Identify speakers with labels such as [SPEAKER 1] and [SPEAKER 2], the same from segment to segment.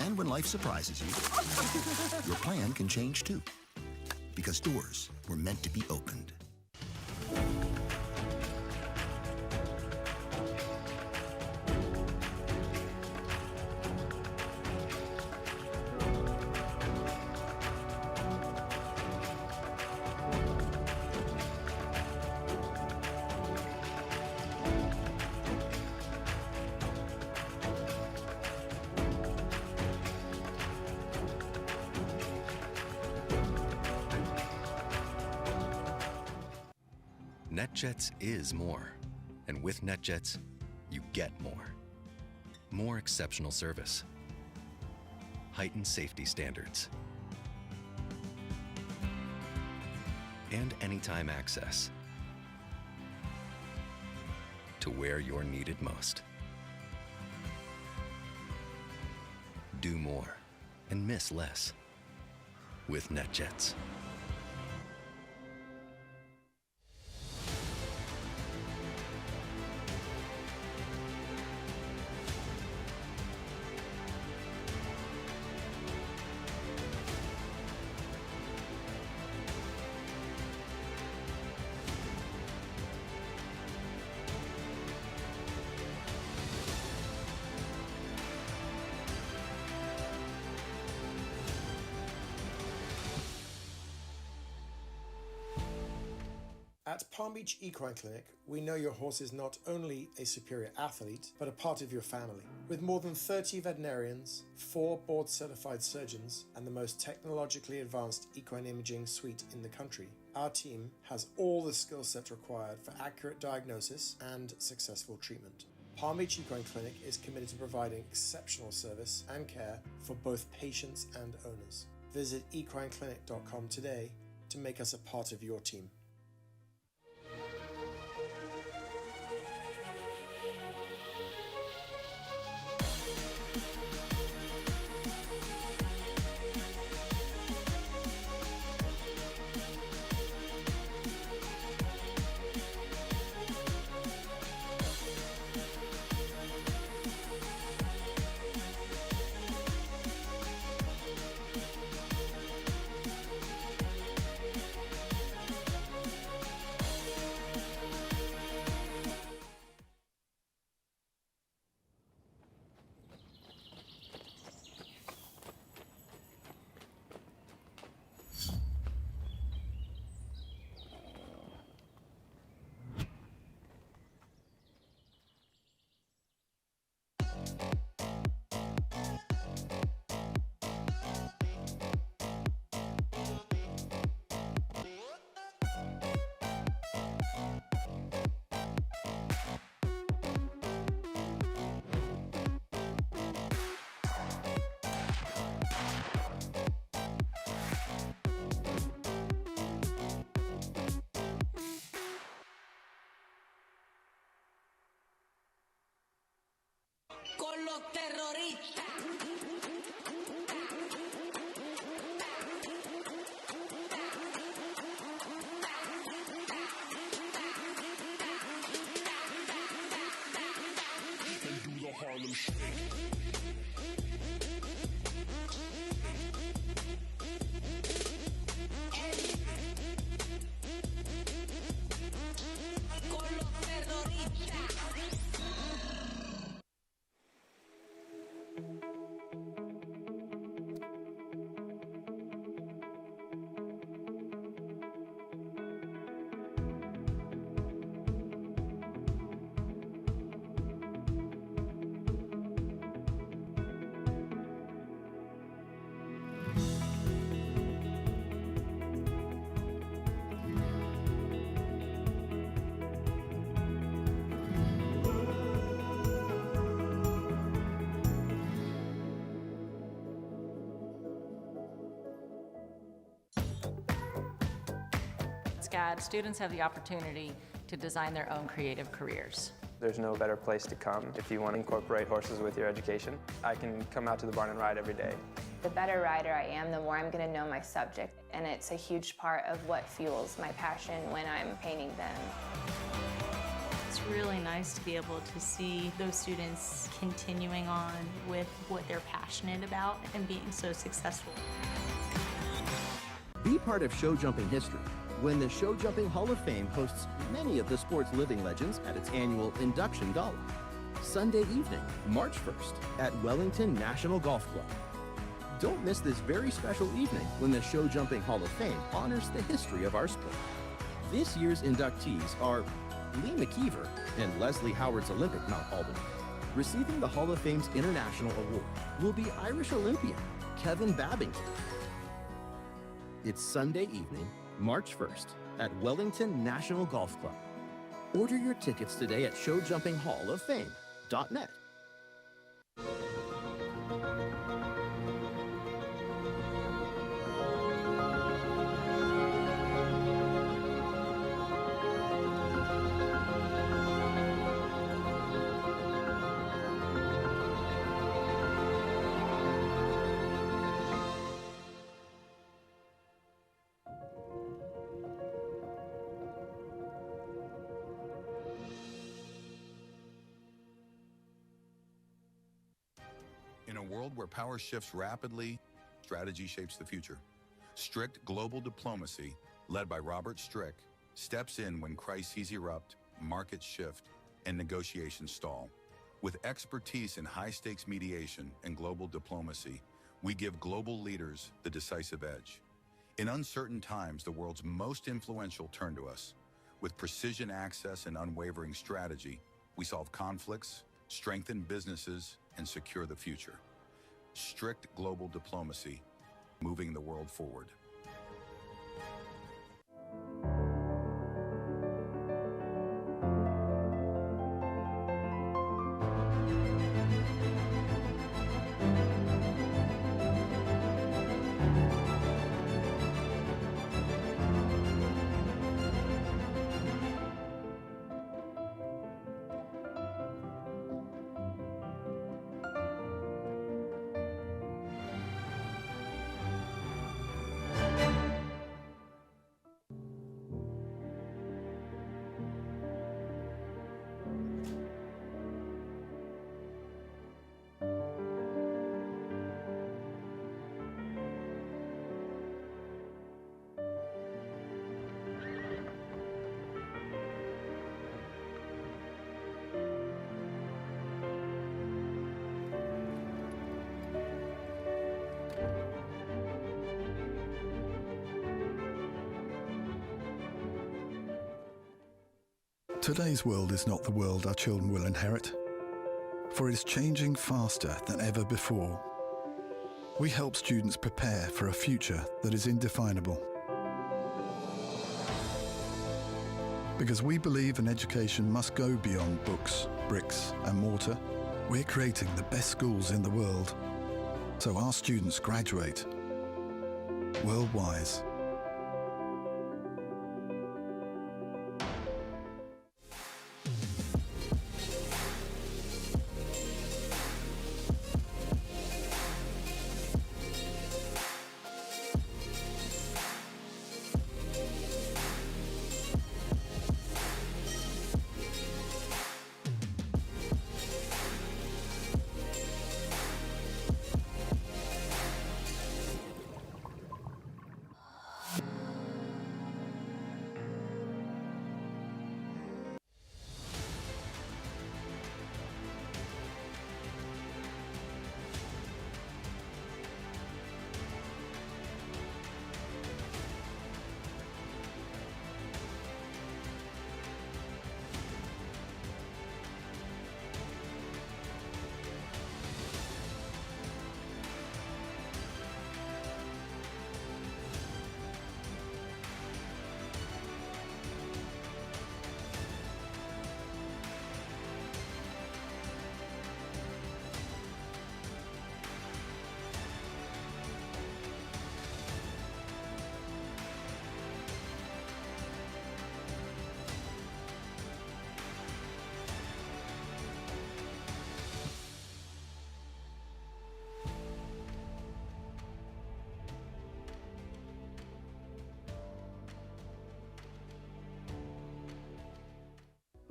[SPEAKER 1] And when life surprises you, your plan can change too. Because doors were meant to be opened.
[SPEAKER 2] NetJets is more. And with NetJets, you get more. More exceptional service. Heightened safety standards. And anytime access to where you're needed most. Do more and miss less with NetJets.
[SPEAKER 3] At Palm Beach Equine Clinic, we know your horse is not only a superior athlete, but a part of your family. With more than 30 veterinarians, 4 board-certified surgeons, and the most technologically advanced equine imaging suite in the country, our team has all the skill sets required for accurate diagnosis and successful treatment. Palm Beach Equine Clinic is committed to providing exceptional service and care for both patients and owners. Visit equineclinic.com today to make us a part of your team.
[SPEAKER 4] Con los terroristas.
[SPEAKER 5] And do the Harlem Shake.
[SPEAKER 6] SCAD, students have the opportunity to design their own creative careers.
[SPEAKER 7] There's no better place to come if you want to incorporate horses with your education. I can come out to the barn and ride every day.
[SPEAKER 8] The better rider I am, the more I'm going to know my subject, and it's a huge part of what fuels my passion when I'm painting them.
[SPEAKER 6] It's
[SPEAKER 9] really nice to be able to see those students continuing on with what they're passionate about and being so successful.
[SPEAKER 10] Be part of show jumping history when the Show Jumping Hall of Fame hosts many of the sport's living legends at its annual induction gala. Sunday evening, March 1st, at Wellington National Golf Club. Don't miss this very special evening when the Show Jumping Hall of Fame honors the history of our sport. This year's inductees are Lee McKeever and Leslie Howard's Olympic Mount Albany. Receiving the Hall of Fame's International Award will be Irish Olympian Kevin Babington. It's Sunday evening, March 1st, at Wellington National Golf Club. Order your tickets today at showjumpinghalloffame.net.
[SPEAKER 11] In a world where power shifts rapidly, strategy shapes the future. Strict global diplomacy, led by Robert Strick, steps in when crises erupt, markets shift, and negotiations stall. With expertise in high-stakes mediation and global diplomacy, we give global leaders the decisive edge. In uncertain times, the world's most influential turn to us. With precision access and unwavering strategy, we solve conflicts, strengthen businesses, and secure the future. Strict global diplomacy, moving the world forward.
[SPEAKER 12] Today's world is not the world our children will inherit, for it is changing faster than ever before. We help students prepare for a future that is indefinable. Because we believe an education must go beyond books, bricks and mortar, we're creating the best schools in the world, so our students graduate world-wise.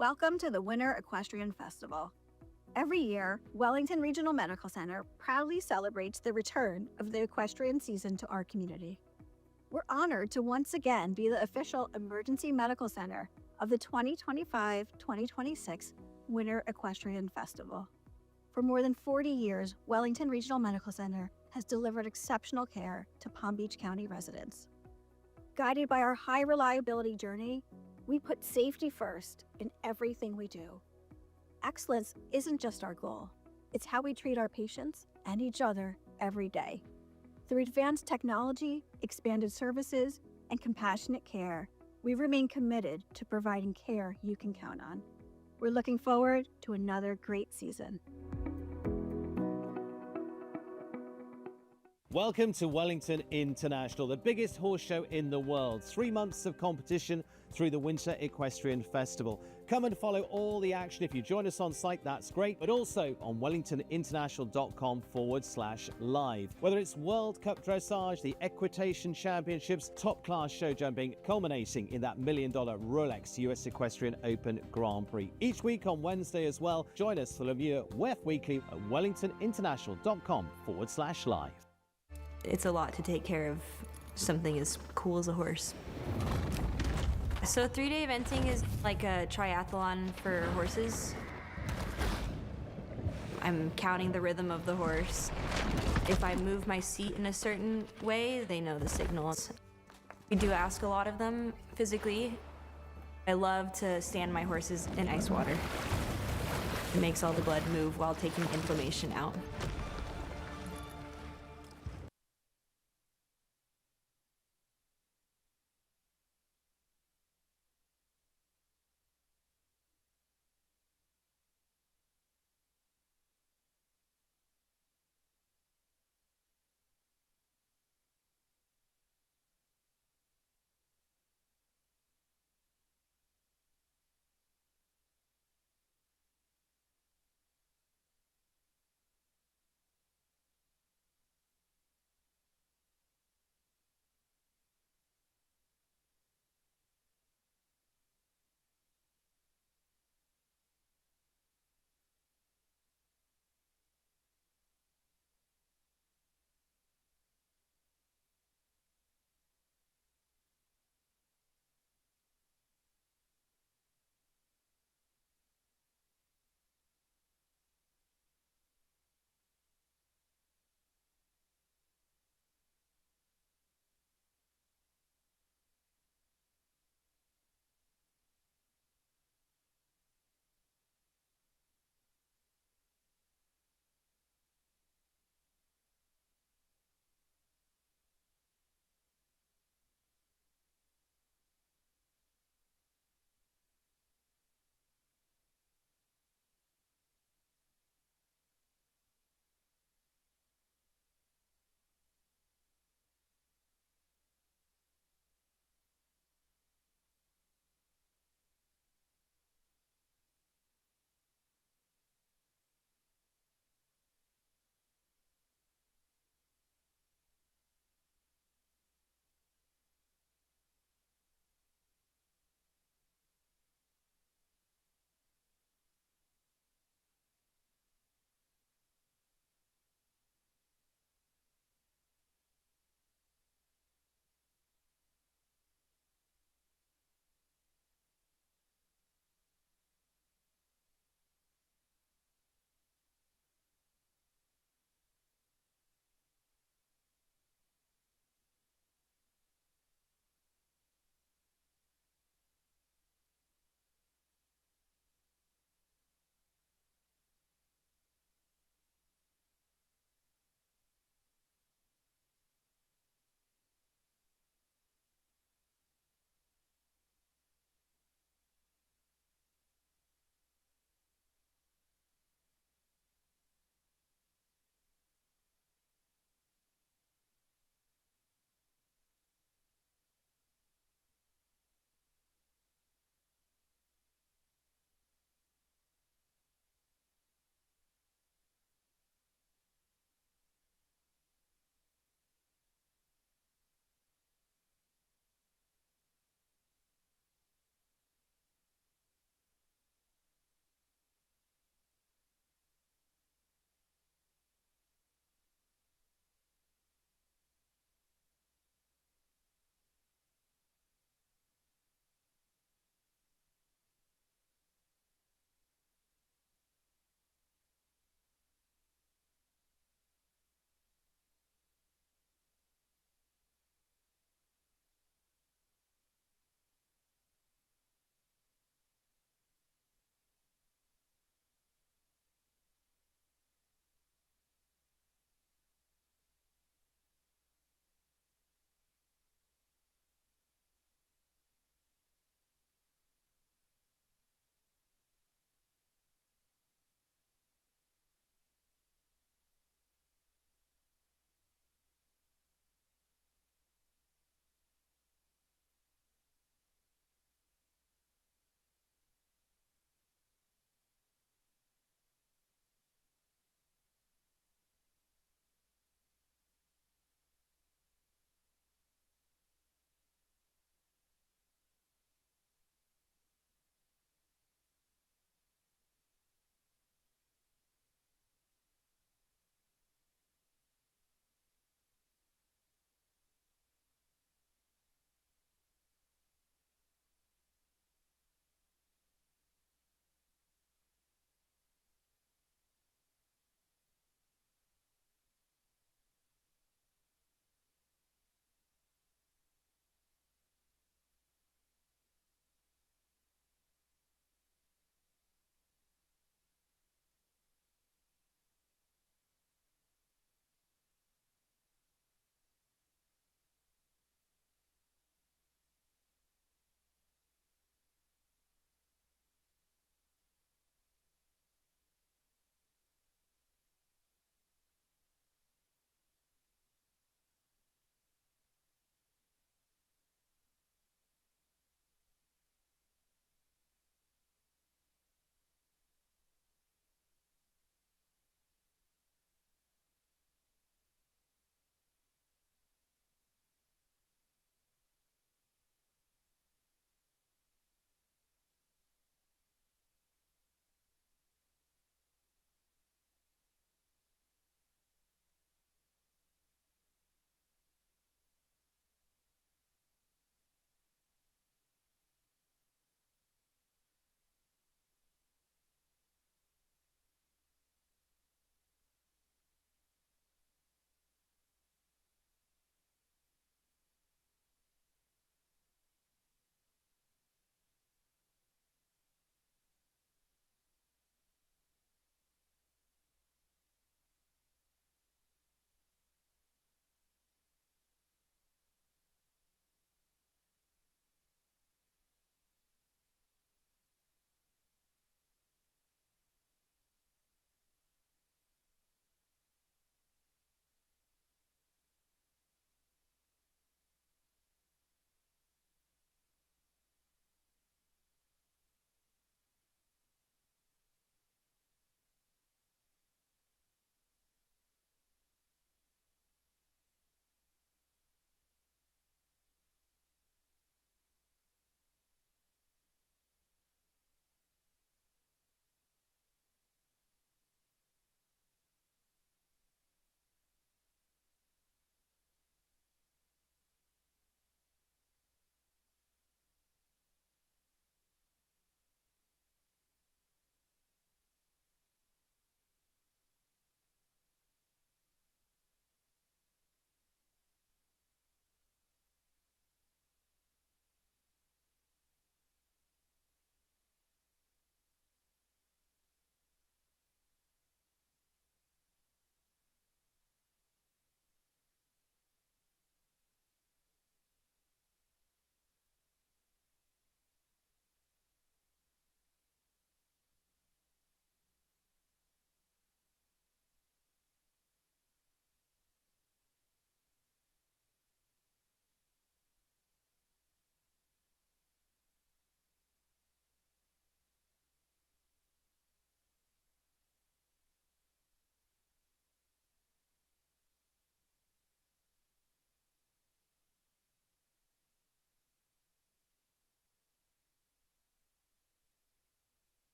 [SPEAKER 13] Welcome to the Winter Equestrian Festival. Every year, Wellington Regional Medical Center proudly celebrates the return of the equestrian season to our community. We're honored to once again be the official emergency medical center of the 2025-2026 Winter Equestrian Festival. For more than 40 years, Wellington Regional Medical Center has delivered exceptional care to Palm Beach County residents. Guided by our high reliability journey, we put safety first in everything we do. Excellence isn't just our goal, it's how we treat our patients and each other every day. Through advanced technology, expanded services, and compassionate care, we remain committed to providing care you can count on. We're looking forward to another great season.
[SPEAKER 14] Welcome to Wellington International, the biggest horse show in the world. 3 months of competition through the Winter Equestrian Festival. Come and follow all the action. If you join us on site, that's great, but also on wellingtoninternational.com/live. Whether it's World Cup Dressage, the Equitation Championships, top-class show jumping, culminating in that $1 million Rolex US Equestrian Open Grand Prix. Each week on Wednesday as well, join us for the Lemieux WEF Weekly at wellingtoninternational.com/live.
[SPEAKER 15] It's a lot to take care of something as cool as a horse. So 3-day eventing is like a triathlon for horses. I'm counting the rhythm of the horse. If I move my seat in a certain way, they know the signals. We do ask a lot of them physically. I love to stand my horses in ice water. It makes all the blood move while taking inflammation out.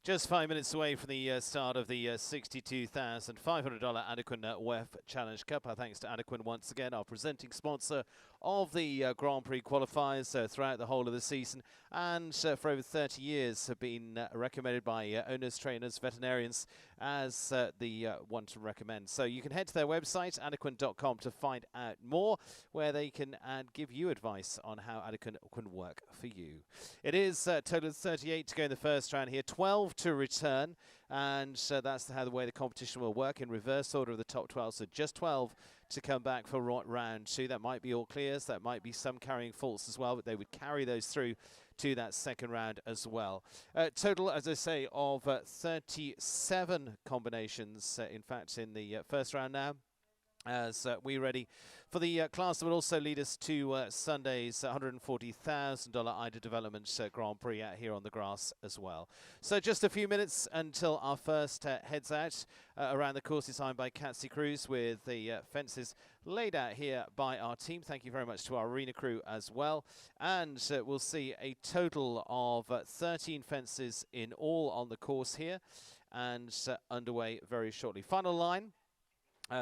[SPEAKER 14] Just 5 minutes away from the start of the $62,500 Adequan WEF Challenge Cup. Our thanks to Adequan once again, our presenting sponsor of the Grand Prix qualifiers throughout the whole of the season, and for over 30 years have been recommended by owners, trainers, veterinarians as the one to recommend. So you can head to their website, adequan.com, to find out more, where they can give you advice on how Adequan can work for you. It is a total of 38 to go in the first round here, 12 to return, and that's how the way the competition will work in reverse order of the top 12. So just 12 to come back for round 2. That might be all clears, that might be some carrying faults as well, but they would carry those through to that second round as well. Total, as I say, of 37 combinations, in fact, in the first round now, as we're ready for the class that will also lead us to Sunday's $140,000 IDA Development Grand Prix out here on the grass as well. So just a few minutes until our first heads out around the course designed by Catsy Cruz, with the fences laid out here by our team. Thank you very much to our arena crew as well. And we'll see a total of 13 fences in all on the course here, and underway very shortly. Final line,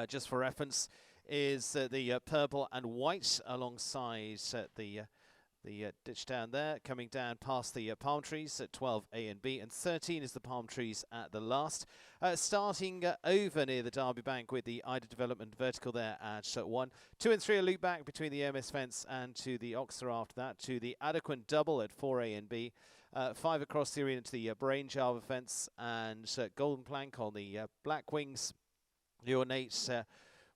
[SPEAKER 14] just for reference, is the purple and white alongside the ditch down there, coming down past the palm trees at 12 A and B, and 13 is the palm trees at the last. Starting over near the Derby Bank with the IDA Development vertical there at 1. 2 and 3 a loop back between the MS fence and to the Oxer after that, to the Adequan double at 4 A and B. 5 across the arena to the Brain Java fence, and Golden Plank on the Black Wings, the ornate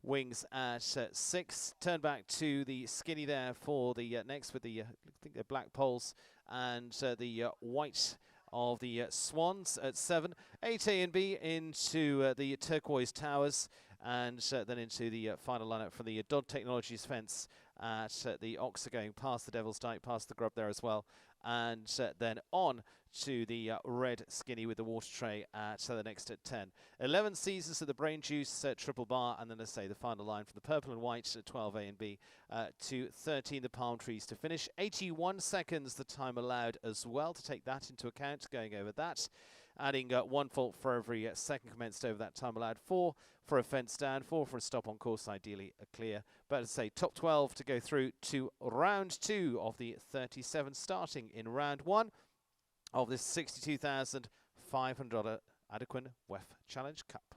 [SPEAKER 14] wings at 6. Turn back to the Skinny there for the next, with the I think the black poles and the white of the Swans at 7. 8 A and B into the Turquoise Towers, and then into the final lineup from the Dodd Technologies fence at the Oxer, going past the Devil's Dyke, past the Grub there as well, and then on to the red Skinny with the water tray at the next at 10. 11 seasons of the Brain Juice triple bar, and then, as I say, the final line for the purple and white at 12 A and B to 13 the palm trees to finish. 81 seconds the time allowed as well, to take that into account, going over that. Adding 1 fault for every second commenced over that time allowed. 4 for a fence down, 4 for a stop on course, ideally a clear. But as I say, top 12 to go through to round 2 of the 37, starting in round 1 of this $62,500 Adequan WEF Challenge Cup.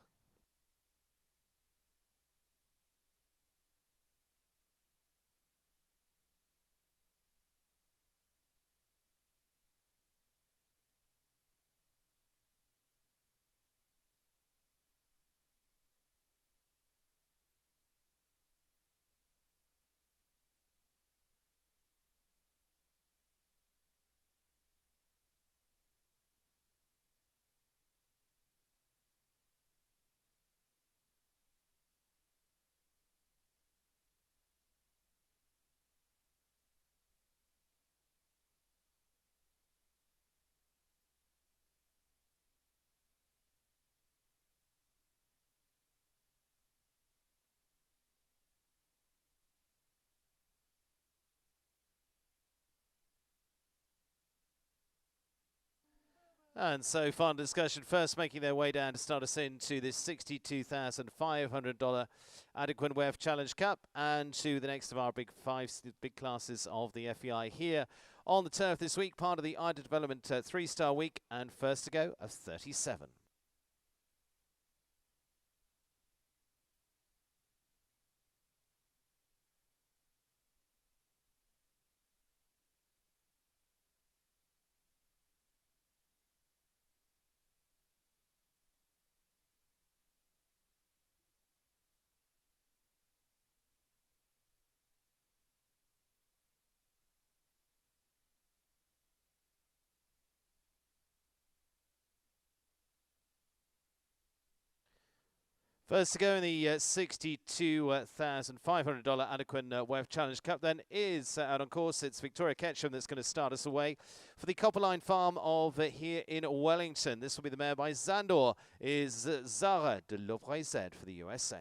[SPEAKER 14] And so, final discussion first, making their way down to start us into this $62,500 Adequan WEF Challenge Cup, and to the next of our big classes of the FEI here on the turf this week, part of the IDA Development 3-star week, and first to go of 37. First to go in the $62,500 Adequan WEF Challenge Cup then is out on course. It's Victoria Ketchum that's going to start us away for the Copperline Farm of here in Wellington. This will be the mare by Zandor, is Zara de Lovre for the USA.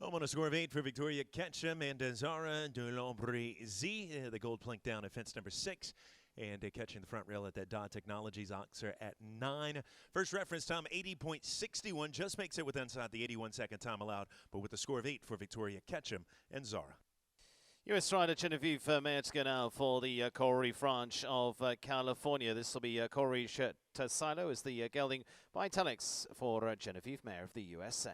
[SPEAKER 16] Home on a score of 8 for Victoria Ketchum and Zara de Lambrézy. The gold plank down at fence number 6. And catching the front rail at that Dodd Technologies Oxer at 9. First reference time 80.61, just makes it with inside the 81-second time allowed, but with a score of 8 for Victoria Ketchum and Zara.
[SPEAKER 14] US rider Genevieve Mayer to go now for the Coral Ranch of California. This will be Corey Silo as the gelding by Telex for Genevieve Mayer of the USA.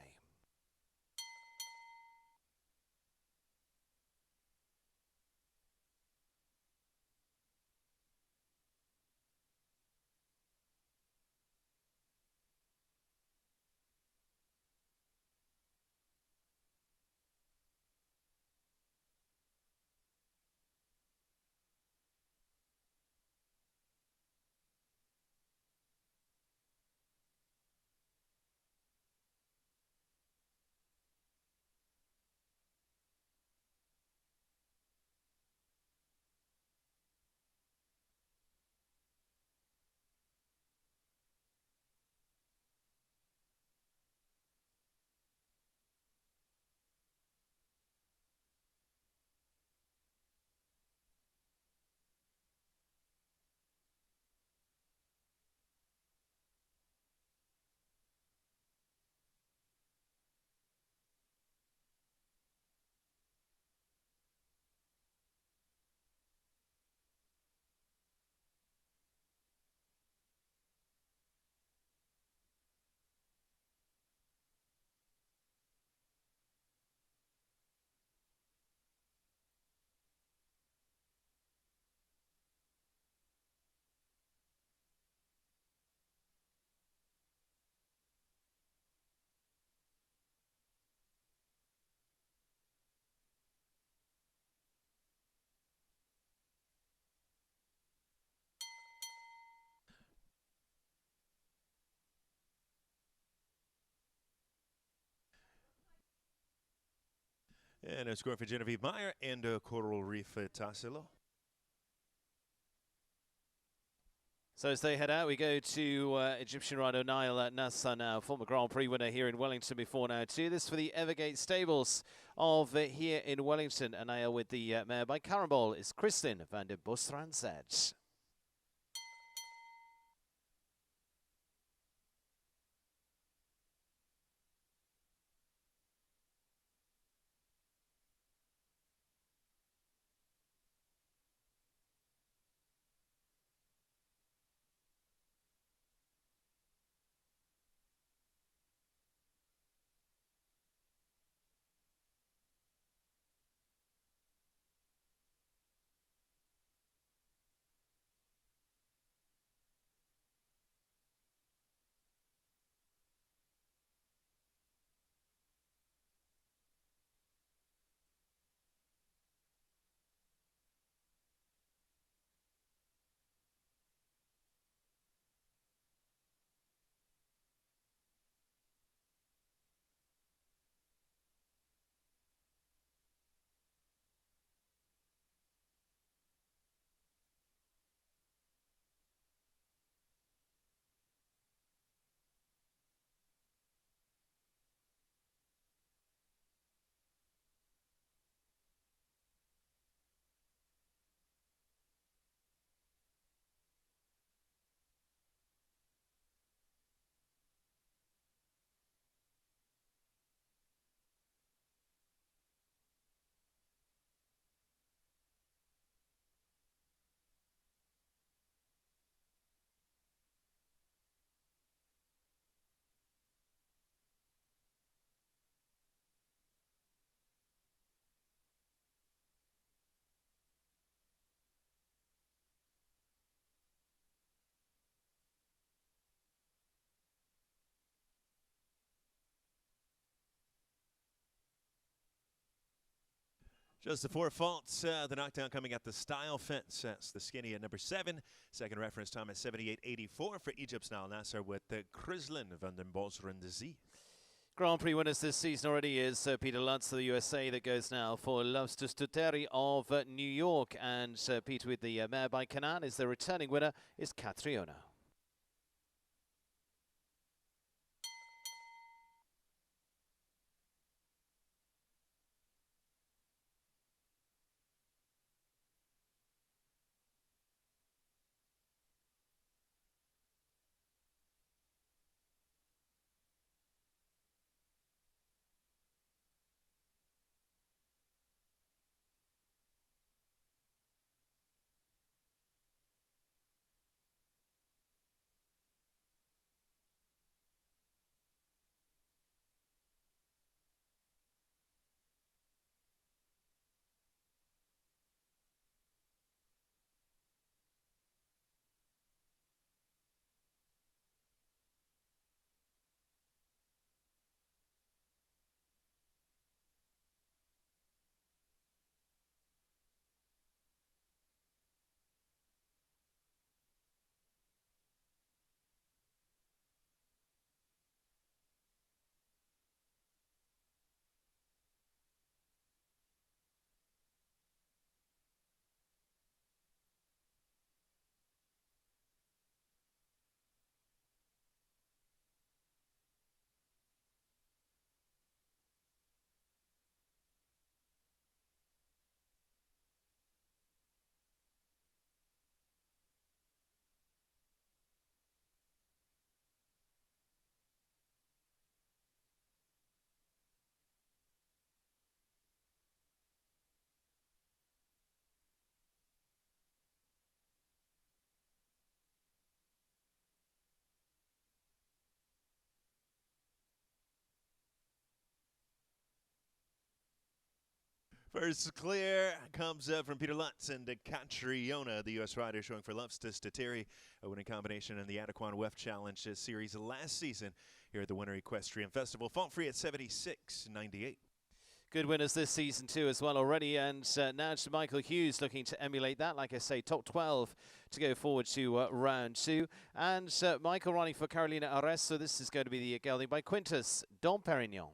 [SPEAKER 16] And a score for Genevieve Mayer and Coral Reef Tassilo.
[SPEAKER 14] So as they head out, we go to Egyptian rider Niall Nassar now, former Grand Prix winner here in Wellington before now too. This for the Evergate Stables of here in Wellington. And Niall with the mare by Carambol is Kristin van der Bosranzet.
[SPEAKER 16] Just the 4 faults, the knockdown coming at the style fence. That's the skinny at number 7. Second reference time at 78.84 for Egypt's Niall Nassar with Kristin van der Bosranzet.
[SPEAKER 14] Grand Prix winners this season already is Peter Lutz of the USA that goes now for Loves to Stuteri of New York. And Peter with the mare by Canaan is the returning winner is Catriona.
[SPEAKER 16] First clear comes from Peter Lutz and Catriona, the U.S. rider showing for Loftus Tateri, a winning combination in the Adequan WEF Challenge Series last season here at the Winter Equestrian Festival. Fault free at 76.98.
[SPEAKER 14] Good winners this season too as well already, and now to Michael Hughes looking to emulate that. Like I say, top 12 to go forward to round 2. And Michael running for Carolina Ares, so this is going to be the gelding by Quintus Dom Perignon.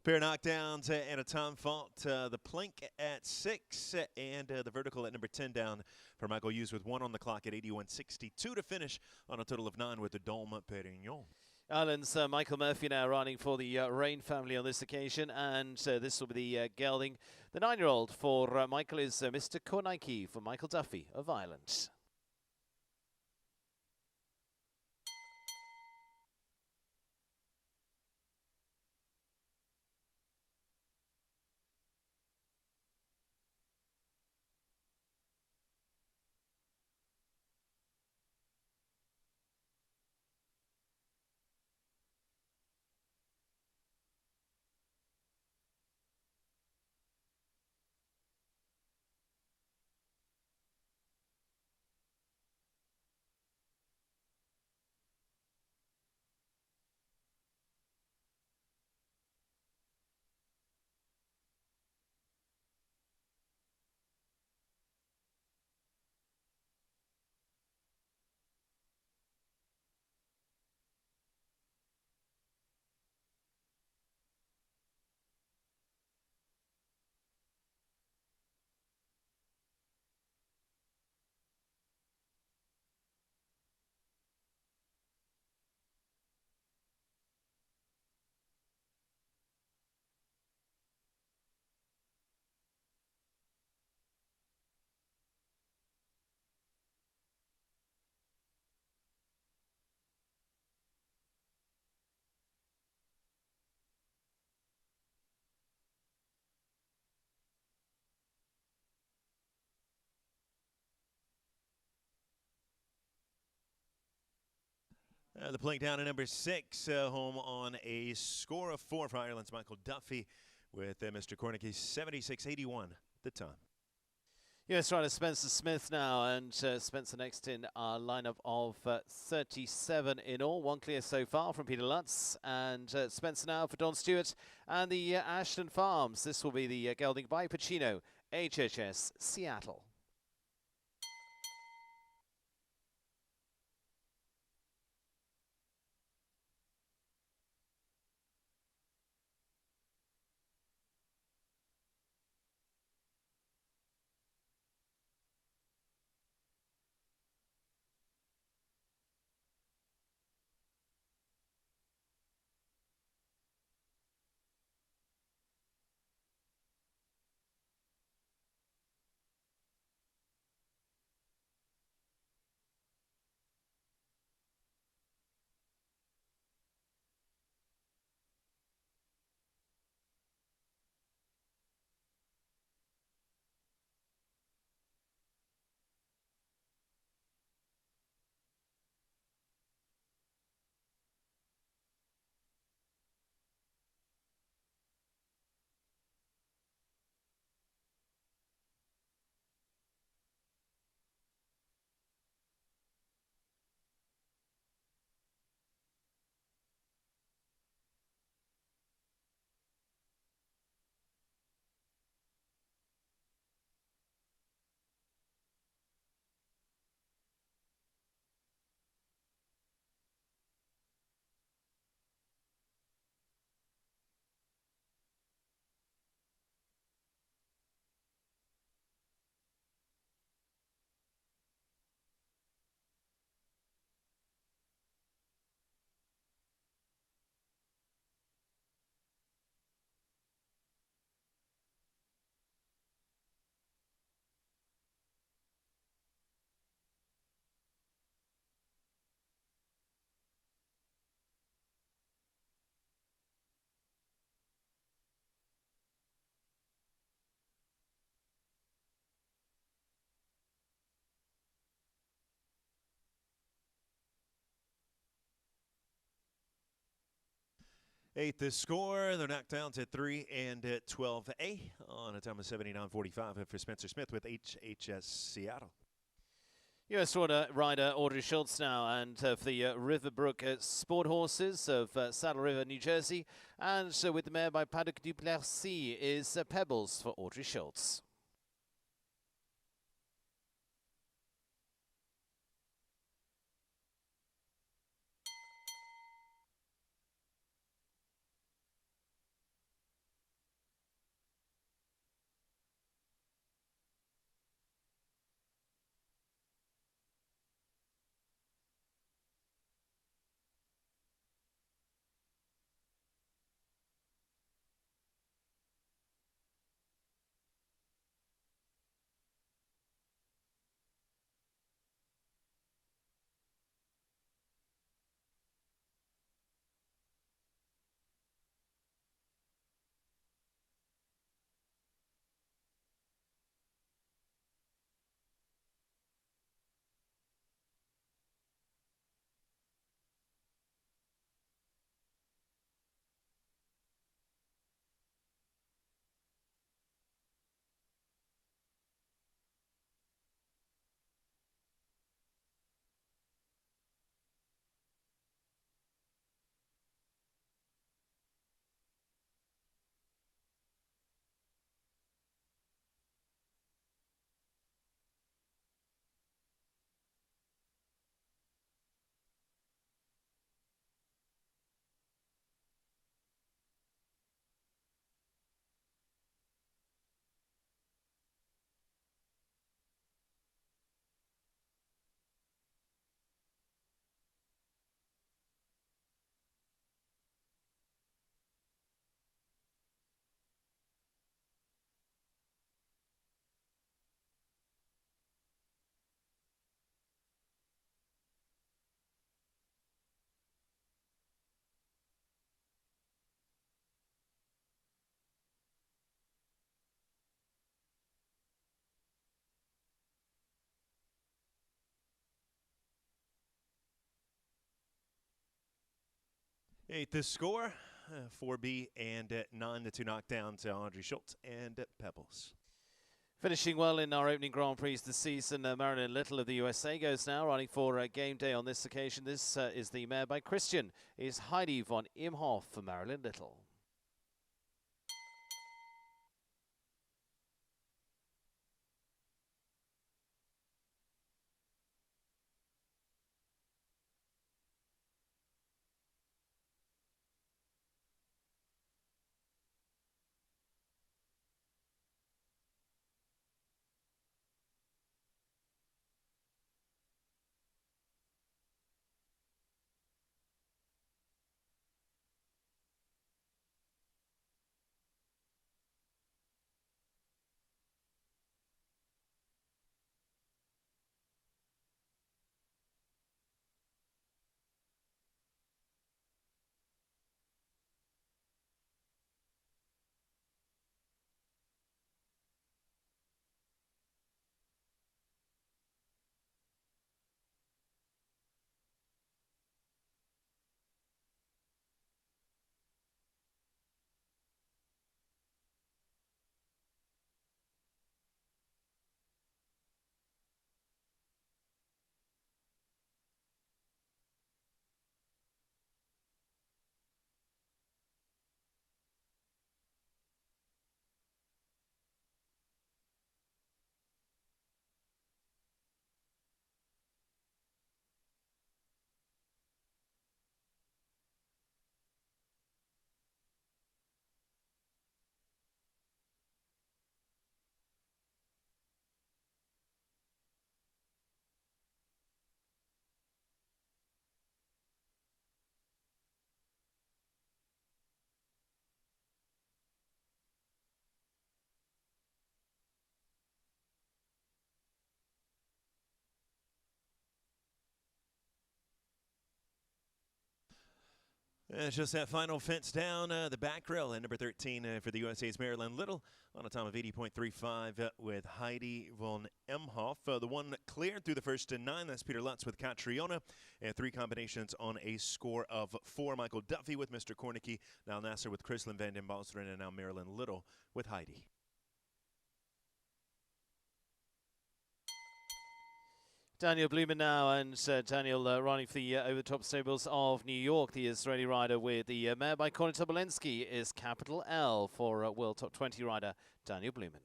[SPEAKER 16] Pair of knockdowns and a time fault. The plank at 6 and the vertical at number 10 down for Michael Hughes with 1 on the clock at 81.62 to finish on a total of 9 with the Dom Perignon.
[SPEAKER 14] Ireland's Michael Murphy now running for the Rain family on this occasion, and this will be the gelding. The 9-year-old for Michael is Mr. Kornike for Michael Duffy of Ireland.
[SPEAKER 16] The plank down at number 6, home on a score of 4 for Ireland's Michael Duffy with Mr. Kornike 76.81 the time.
[SPEAKER 14] Yes, rider Spencer Smith now, and Spencer next in our lineup of 37 in all. 1 clear so far from Peter Lutz, and Spencer now for Don Stewart and the Ashton Farms. This will be the gelding by Pacino, HHS Seattle.
[SPEAKER 16] 8 the score. They're knocked down to 3 and 12A on a time of 79.45 for Spencer Smith with HHS Seattle.
[SPEAKER 14] US rider Audrey Schultz now, and for the Riverbrook Sport Horses of Saddle River, New Jersey, and with the mare by Paddock du Plessis is Pebbles for Audrey Schultz.
[SPEAKER 16] Eight the score, 4B and 9 the two knockdowns to Audrey Schultz and Pebbles.
[SPEAKER 14] Finishing well in our opening Grand Prix this season, Marilyn Little of the USA goes now, riding for game day on this occasion. This is the mare by Christian, is Heidi von Imhoff for Marilyn Little.
[SPEAKER 16] It's just that final fence down the back rail, and number 13 for the USA's Marilyn Little on a time of 80.35 with Heidi von Emhoff. The one cleared through the first 9, that's Peter Lutz with Catriona, and 3 combinations on a score of 4. Michael Duffy with Mr. Kornicki, now Nasser with Chrislyn van den Boseren, and now Marilyn Little with Heidi.
[SPEAKER 14] Daniel Blumen now, and Daniel running for the over-the-top stables of New York. The Israeli rider with the mare by Conor Tobolensky is capital L for World Top 20 rider Daniel Blumen.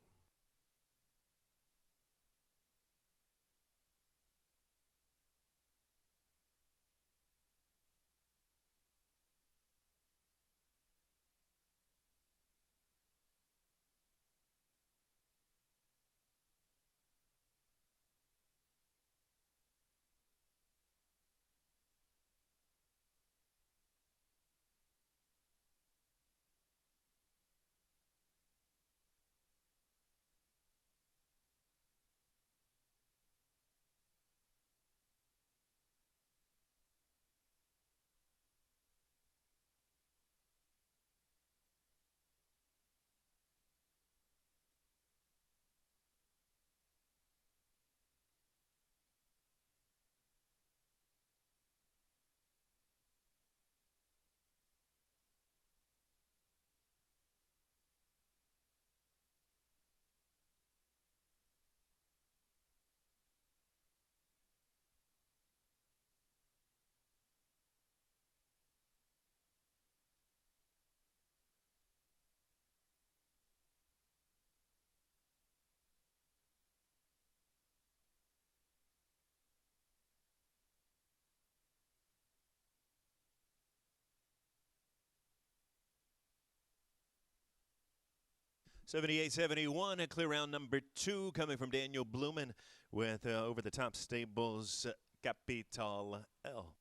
[SPEAKER 16] '78-'71, a clear round number 2 coming from Daniel Blumen with over-the-top stables Capital L.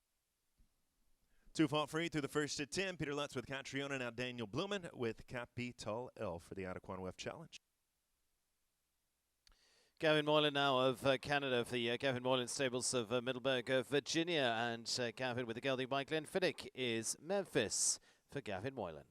[SPEAKER 16] 2 fought free through the first 10. Peter Lutz with Catriona, now Daniel Blumen with Capital L for the Adequan WEF Challenge.
[SPEAKER 14] Gavin Moylan now of Canada for the Gavin Moylan stables of Middleburg, Virginia, and Gavin with the gelding by Glenfiddich is Memphis for Gavin Moylan.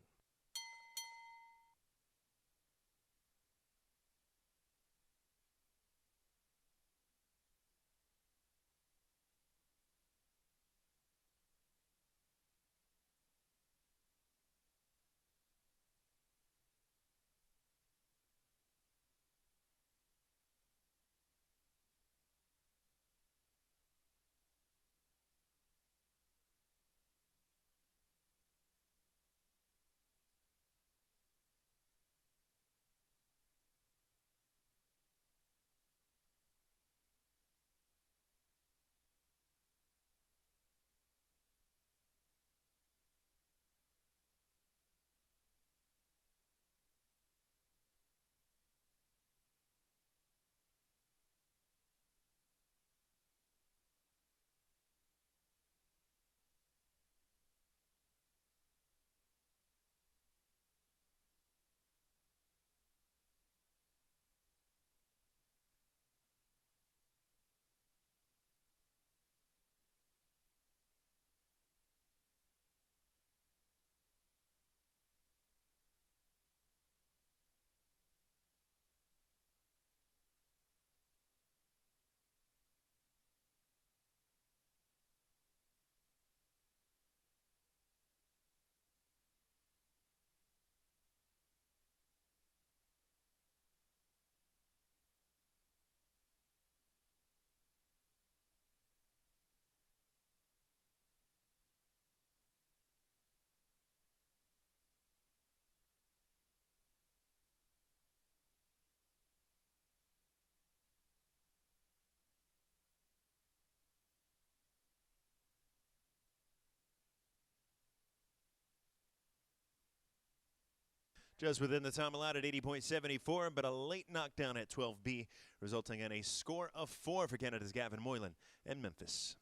[SPEAKER 16] Just within the time allowed at 80.74, but a late knockdown at 12B, resulting in a score of 4 for Canada's Gavin Moylan and Memphis.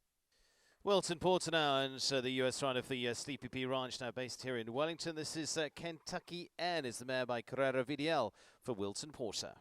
[SPEAKER 14] Wilton Porter now, and the US rider for the Sleepy Pea Ranch, now based here in Wellington. This is Kentucky Ann, is the mare by Carrera VDL for Wilton Porter.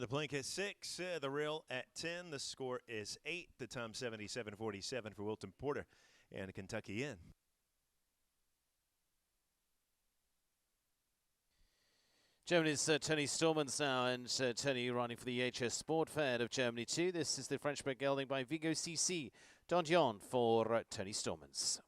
[SPEAKER 16] The plank at 6, the rail at 10. The score is 8. The time 77:47 for Wilton Porter and Kentucky Inn.
[SPEAKER 14] Germany's Tony Stormans now, and Tony running for the HS Sport Fair of Germany too. This is the French-bred gelding by Vigo CC. Don Dion for Tony Stormans.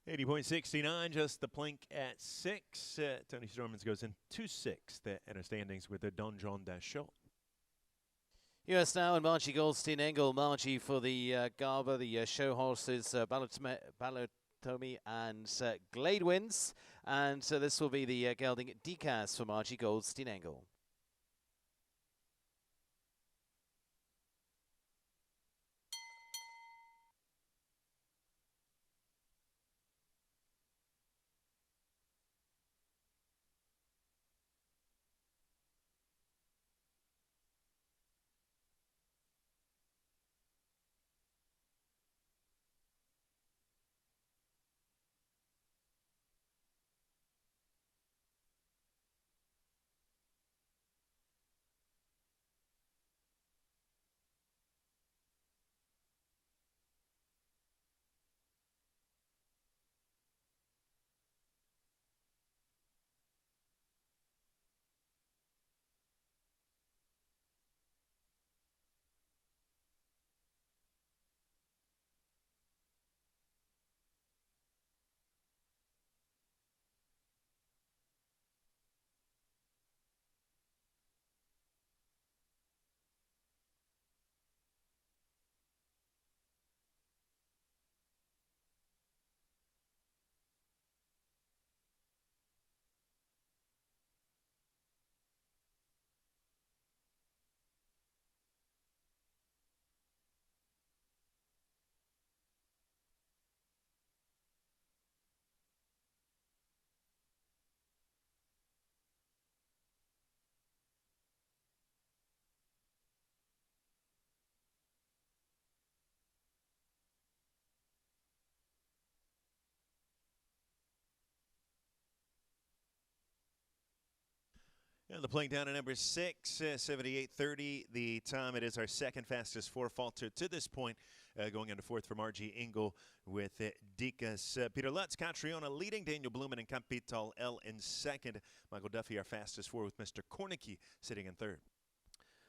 [SPEAKER 16] $80.69, just the plank at 6. Tony Stormans goes in 2-6. The inner standings with the Donjon Dachau.
[SPEAKER 14] US now and Margie Goldstein Engel. Margie for the Garber, the show horses, Balotomi and Glade wins. And so this will be the gelding Decas for Margie Goldstein Engel.
[SPEAKER 16] And the plank down to number 6, 78:30. The time, it is our second fastest falter to this point, going into 4th for Margie Engel with Dicas. Peter Lutz, Catriona leading, Daniel Blumen and Capital L in 2nd. Michael Duffy, our fastest 4, with Mr. Kornicki sitting in 3rd.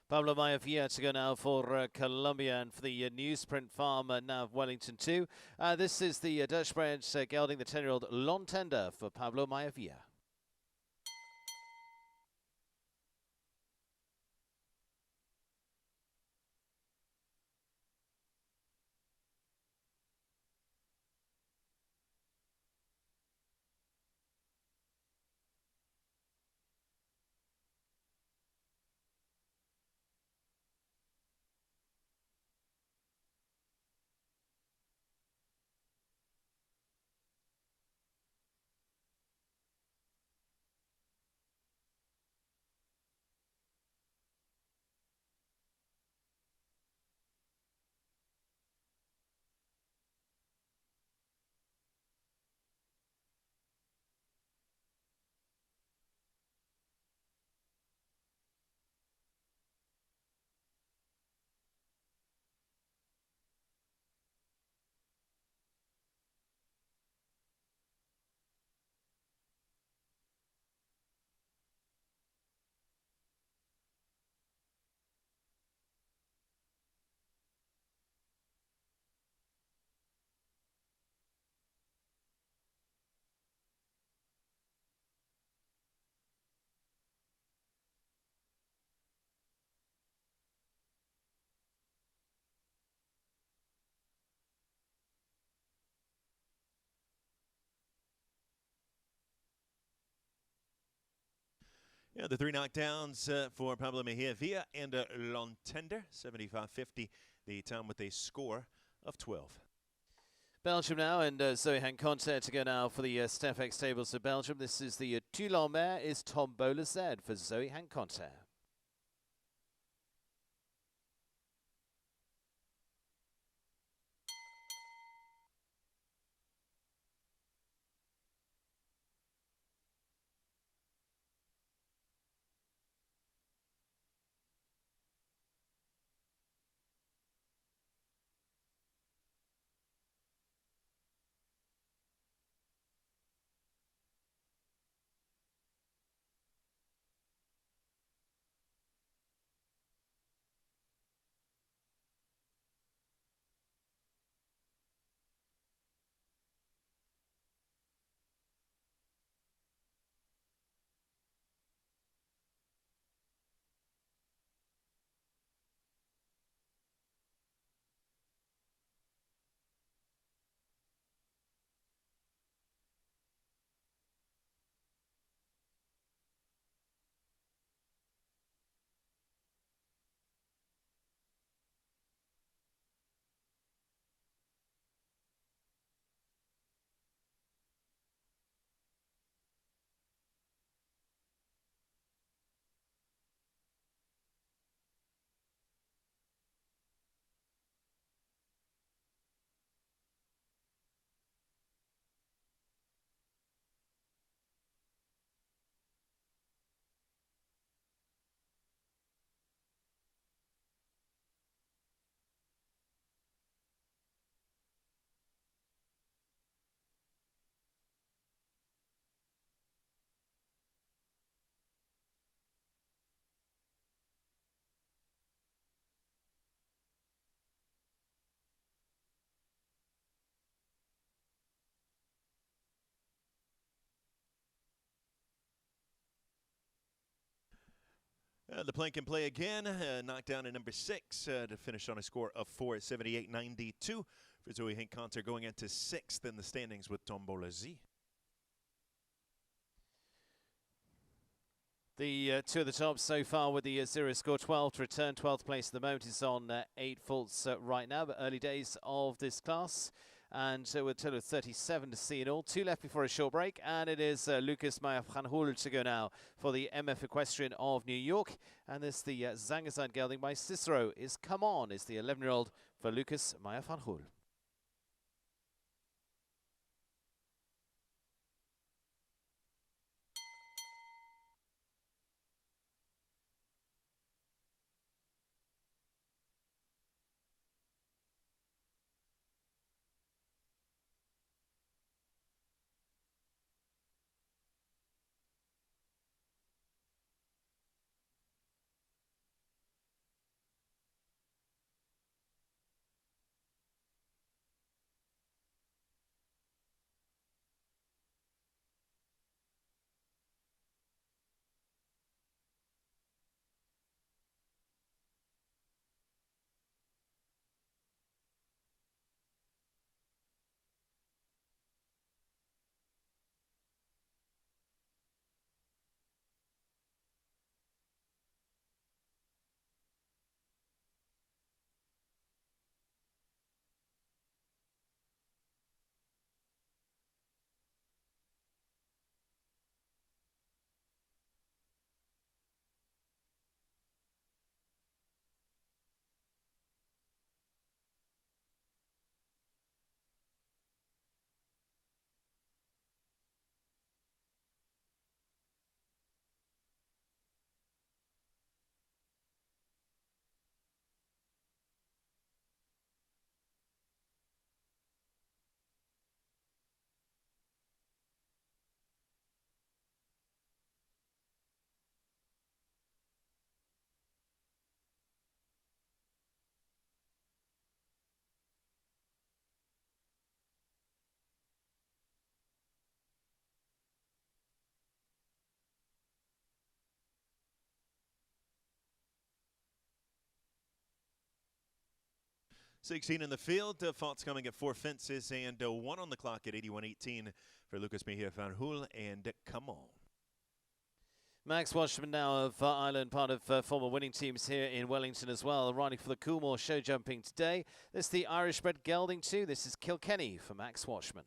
[SPEAKER 14] Pablo Maia to go now for Columbia, and for the Newsprint Farm now of Wellington 2. This is the Dutch bred gelding, the 10-year-old Lontender for Pablo Maia.
[SPEAKER 16] Yeah, the 3 knockdowns for Pablo Mejia Villa and Lontender, 75-50, the time with a score of 12.
[SPEAKER 14] Belgium now, and Zoe Hanconte to go now for the Stefex tables of Belgium. This is the Toulon mare, is Tombola Z for Zoe Hanconte.
[SPEAKER 16] The plane can play again, knockdown at number 6 to finish on a score of 478-92 for Zoe Hanconte, going into 6th in the standings with Tombola Z.
[SPEAKER 14] The two of the tops so far with the 0 score, 12 to return, 12th place at the moment is on 8 faults right now, but early days of this class. And we're total of 37 to see in all. 2 left before a short break, and it is Lucas Meyer-Franhoul to go now for the MF Equestrian of New York. And this the Zangerside gelding by Cicero is Come On, is the 11-year-old for Lucas Meyer-Franhoul.
[SPEAKER 16] .16 in the field, faults coming at 4 fences, and 1 on the clock at 81-18 for Lucas Mejia Franhoul and Come On.
[SPEAKER 14] Max Washman now of Ireland, part of former winning teams here in Wellington as well, riding for the Coolmore show jumping today. This is the Irish-bred gelding too. This is Kilkenny for Max Washman.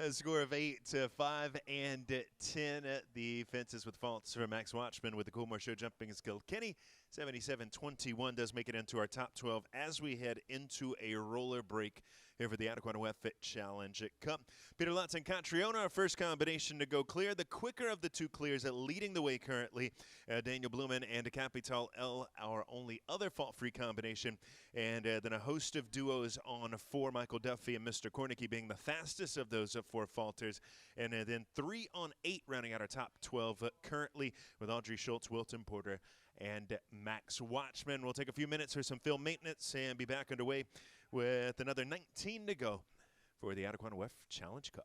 [SPEAKER 16] A score of 8-5 and 10 at the fences with faults for Max Watchman with the Coolmore Show jumping is Kilkenny. 77-21 does make it into our top 12 as we head into a roller break here for the Adequan WEF Challenge Cup. Peter Lutz and Catriona, our first combination to go clear. The quicker of the two clears leading the way currently. Daniel Blumen and Capital L, our only other fault-free combination. And then a host of duos on 4, Michael Duffy and Mr. Kornicki being the fastest of those 4 falters. And then 3 on 8 rounding out our top 12 currently with Audrey Schultz, Wilton Porter, and Max Watchman. We'll take a few minutes for some field maintenance and be back underway with another 19 to go for the Adequan WEF Challenge Cup.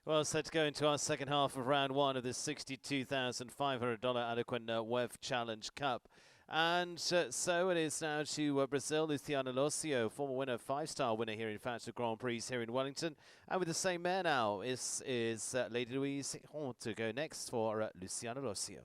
[SPEAKER 14] Well, set to go into our second half of round one of this $62,500 Adequan WEF Challenge Cup. And so it is now to Brazil. Luciano Locio, former winner, 5-star winner here in fact the Grand Prix here in Wellington. And with the same mare now is Lady Louise to go next for Luciano Locio.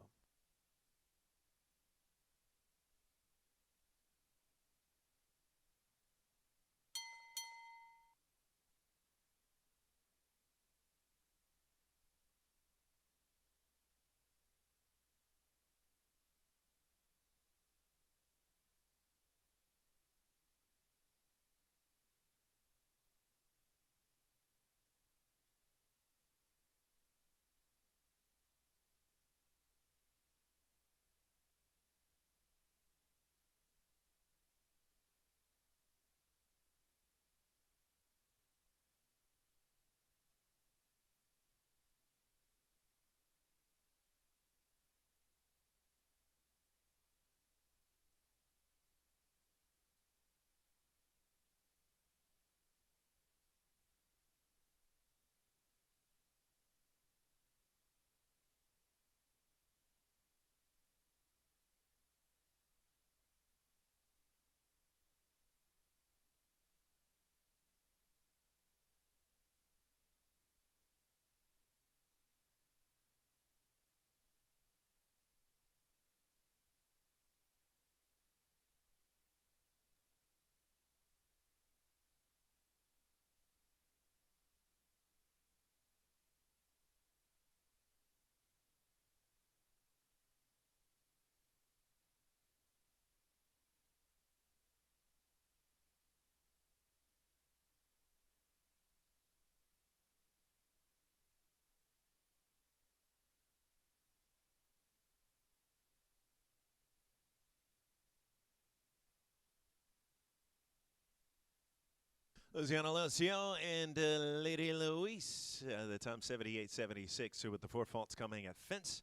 [SPEAKER 16] Luciano Locio and Lady Louise, the time 78.76. So with the 4 faults coming at fence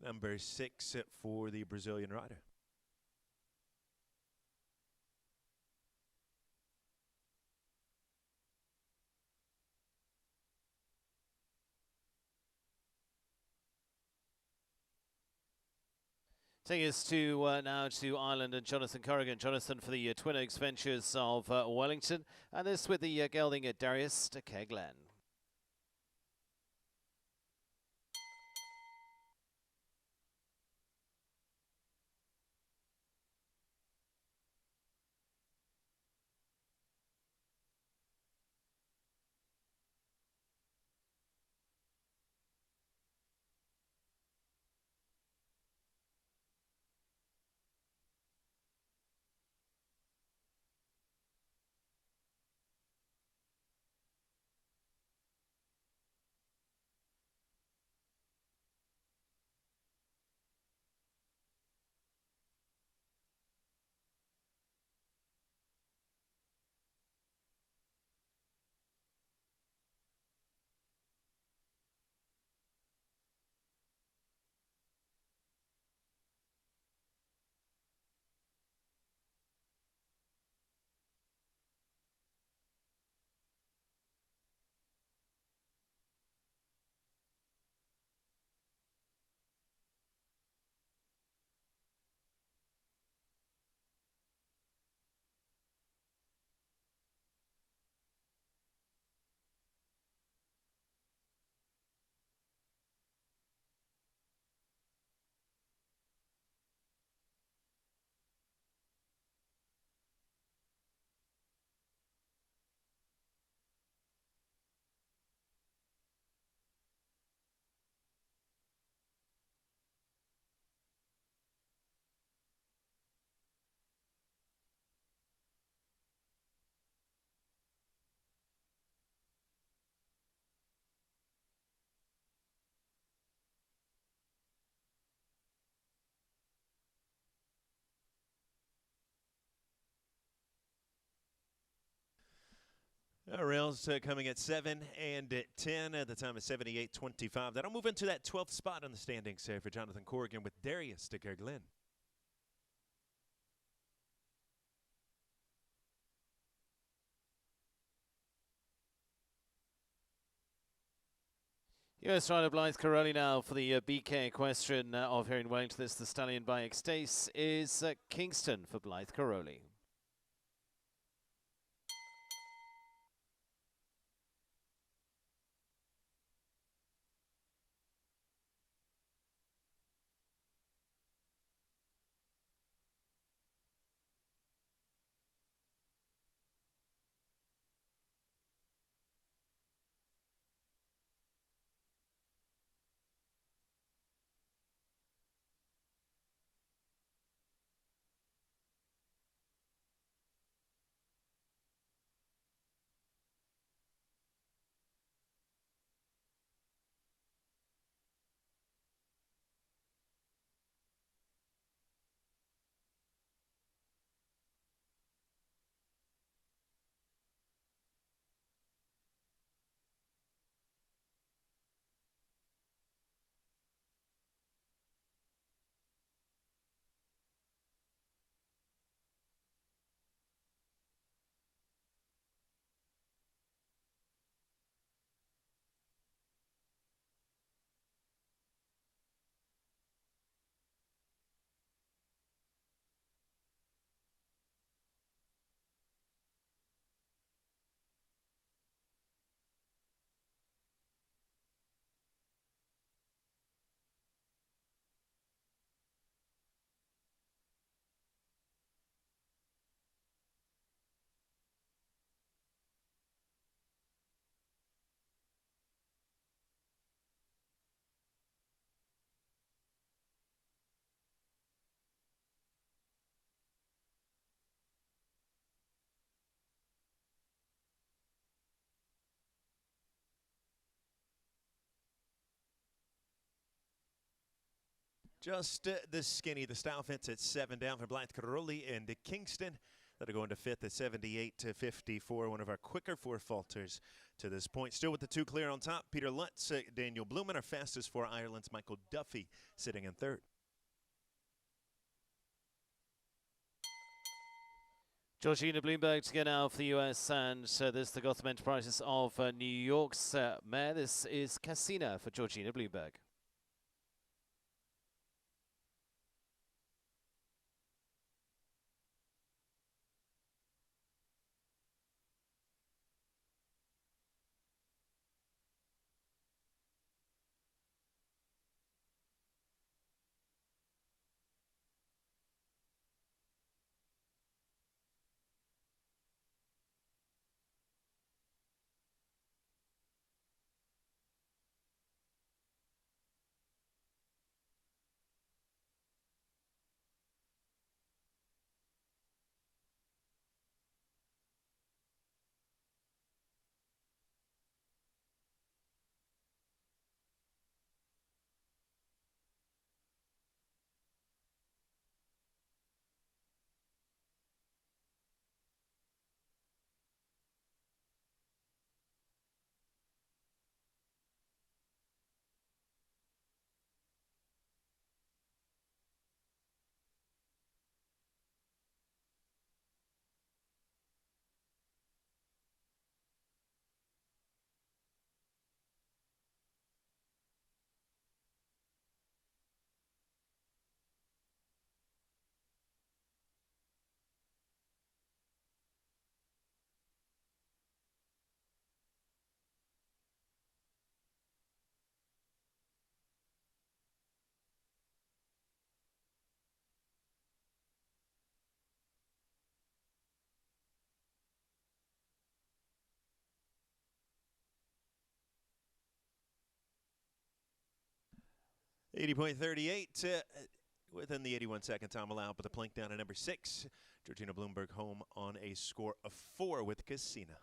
[SPEAKER 16] number 6 for the Brazilian rider.
[SPEAKER 14] Taking us to now to Ireland and Jonathan Corrigan. Jonathan for the Twin Oaks Ventures of Wellington, and this with the gelding at Darius de Keglen.
[SPEAKER 16] Rails coming at 7 and at 10 at the time of 78.25. That'll move into that 12th spot on the standings here for Jonathan Corrigan with Darius de Keglen.
[SPEAKER 14] US rider Blythe Caroli now for the BK Equestrian of here in Wellington. This is the stallion by Extace is Kingston for Blythe Caroli.
[SPEAKER 16] Just the skinny. The style fence at 7 down for Blythe Caroli and Kingston. That'll go into 5th at 78-54. One of our quicker 4 falters to this point. Still with the 2 clear on top. Peter Lutz, Daniel Blumen. Our fastest for Ireland's Michael Duffy sitting in 3rd.
[SPEAKER 14] Georgina Bloomberg to get out for the US, and this is the Gotham Enterprises of New York's mare. This is Casina for Georgina Bloomberg.
[SPEAKER 16] .38 within the 81-second time allowed, but the plank down at number 6. Georgina Bloomberg home on a score of 4 with Casina.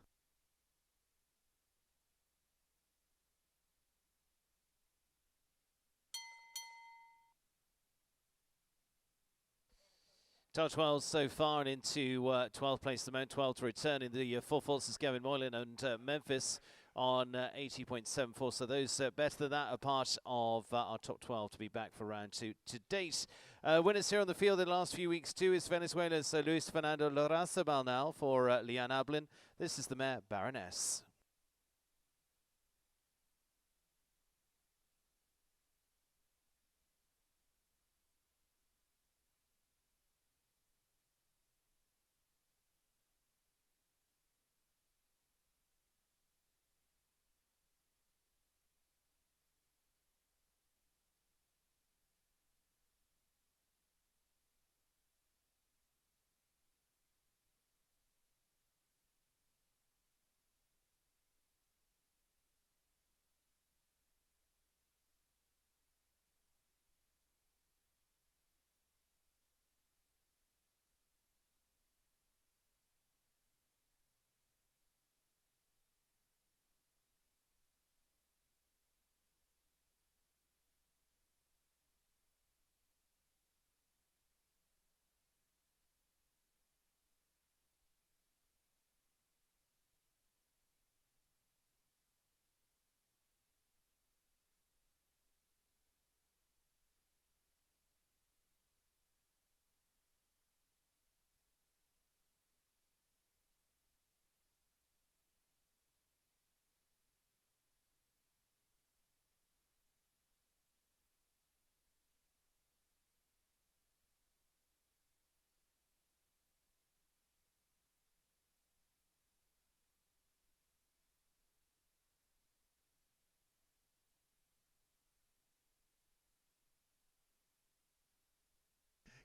[SPEAKER 14] Top 12 so far and into 12th place at the moment. 12 to return in the 4 faults is Gavin Moylan and Memphis on 80.74. So those better than that are part of our top 12 to be back for round 2 to date. Winners here on the field in the last few weeks too is Venezuela's Luis Fernando Lorazabal now for Leanne Ablin. This is the mare Baroness.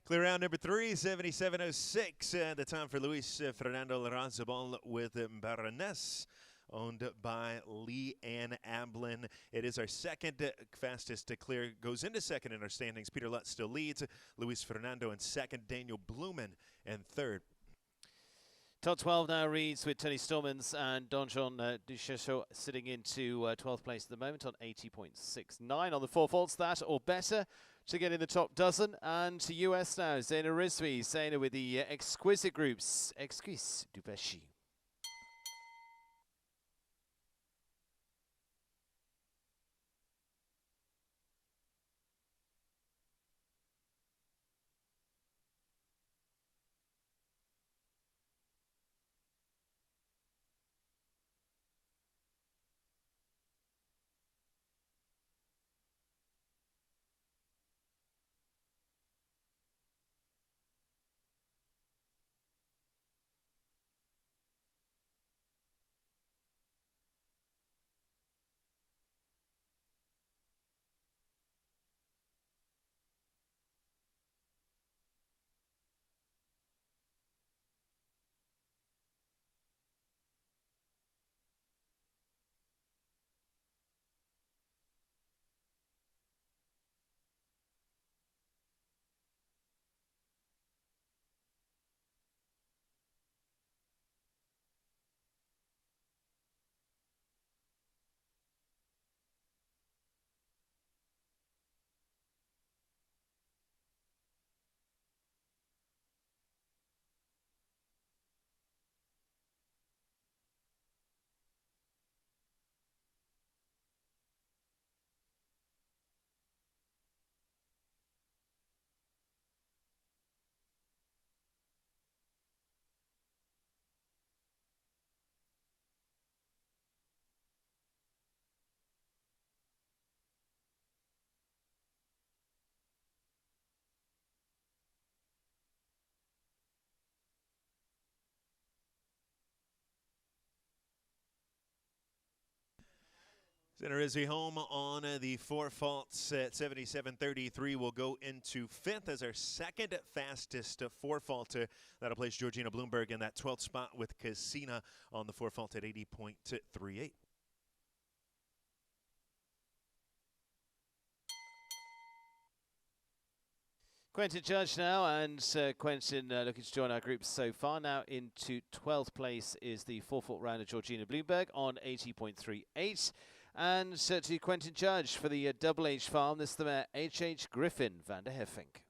[SPEAKER 16] Clear round number 3, 77.06. The time for Luis Fernando Razabal with Baroness, owned by Lee Ann Ablin. It is our second fastest to clear. Goes into second in our standings. Peter Lutz still leads. Luis Fernando in second. Daniel Blumen in third.
[SPEAKER 14] Top 12 now reads with Tony Stormans and Donjon Duchesneau sitting into 12th place at the moment on 80.69 on the 4 faults, that or better to get in the top dozen. And to US now, Zaina Rizvi, Zaina with the exquisite groups, Exquise du Péché.
[SPEAKER 16] Center Izzy home on the 4 faults at 77.33. Will go into 5th as our second fastest 4 faulter. That'll place Georgina Bloomberg in that 12th spot with Casina on the 4 fault at 80.38.
[SPEAKER 14] Quentin Judge now, and Quentin looking to join our group so far. Now into 12th place is the 4-fault rounder Georgina Bloomberg on 80.38. And to Quentin Judge for the Double H farm, this is the mare H.H. Griffin van der Heffink.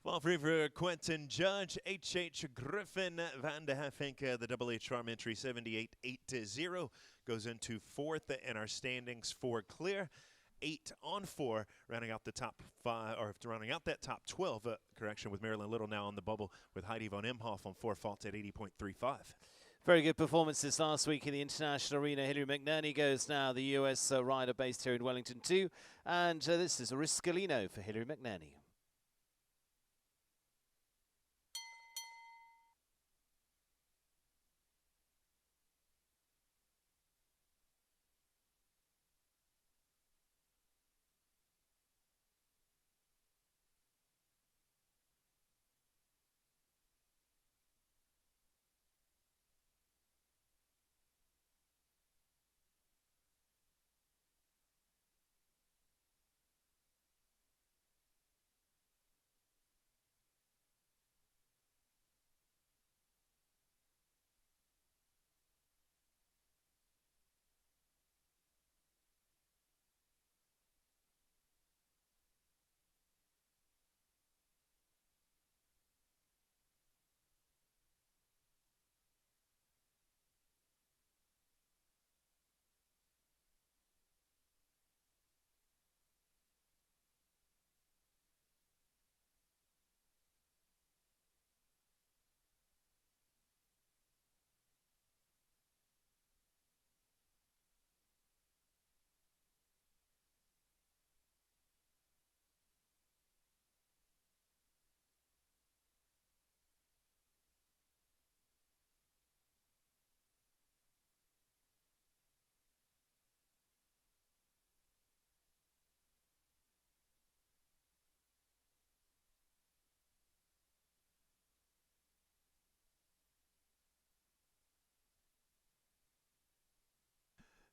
[SPEAKER 16] Fall free for Quentin Judge, H.H. Griffin van der Heffink, the Double H farm entry 78.80, goes into 4th in our standings for clear. 8 on 4, rounding out the top 5, or rounding out that top 12, correction, with Marilyn Little now on the bubble with Heidi von Imhoff on 4 faults at 80.35.
[SPEAKER 14] Very good performances last week in the international arena. Hilary McNerney goes now, the US rider based here in Wellington too. And this is a Riscalino for Hilary McNerney.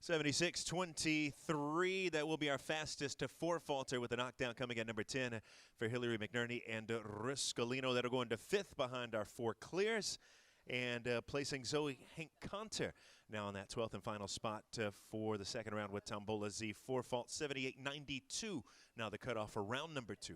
[SPEAKER 16] 76-23. That will be our fastest to four-faulter with a knockdown coming at number 10 for Hillary McNerney and Ruscolino. That'll go into fifth behind our four clears. And placing Zoe Hinck-Conter now on that 12th and final spot for the second round with Tombola Z. Four-fault 78-92. Now the cutoff for round number 2.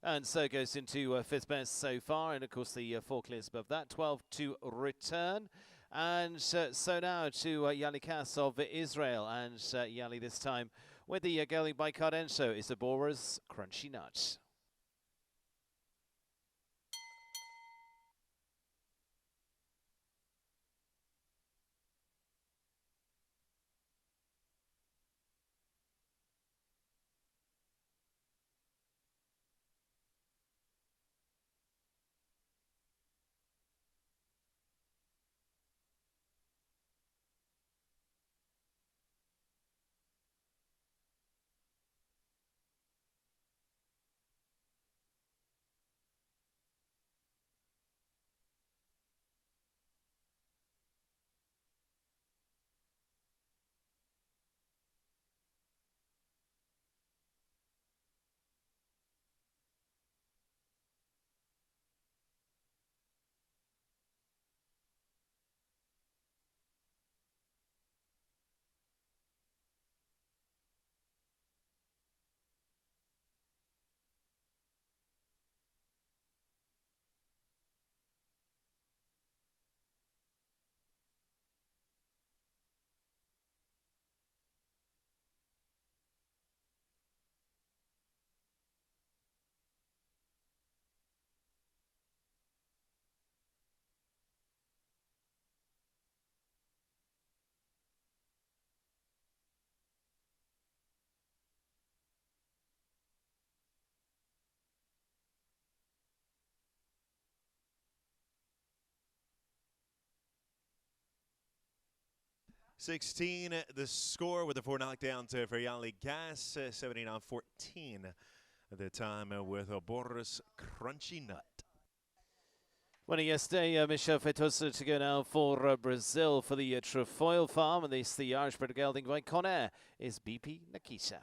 [SPEAKER 14] And so goes into fifth best so far. And of course the four clears above that. 12 to return. And so now to Yali Kass of Israel. And Yali this time with the gelding by Cardenso is the Bora's Crunchy Nut.
[SPEAKER 16] The score with the four knockdowns for Yali Kass, 79-14. The time with Boris Crunchy Nut.
[SPEAKER 14] Winning yesterday, Michel Fetosa to go now for Brazil for the Trefoil Farm. And this, the Irish bred gelding by Conair, is BP Nakisa.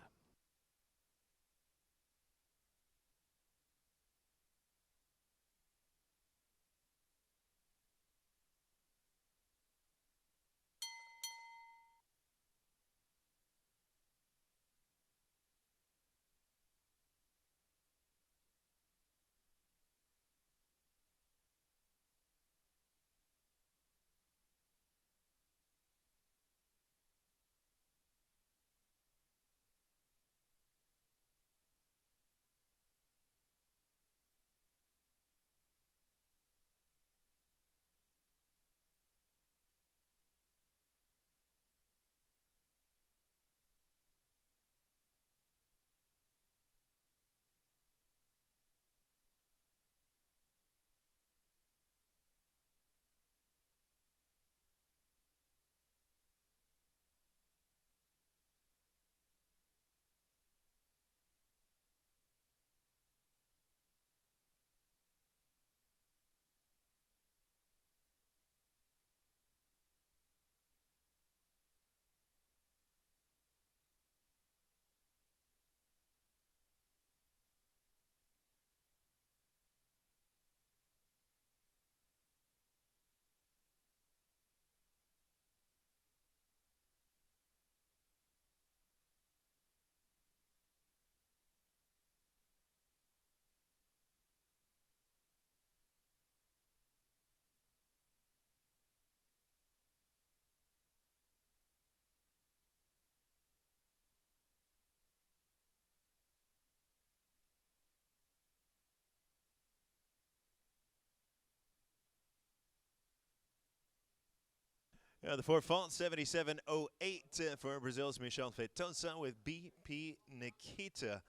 [SPEAKER 16] The four-fault 77-08 for Brazil's Michel Fetosa with BP Nikita.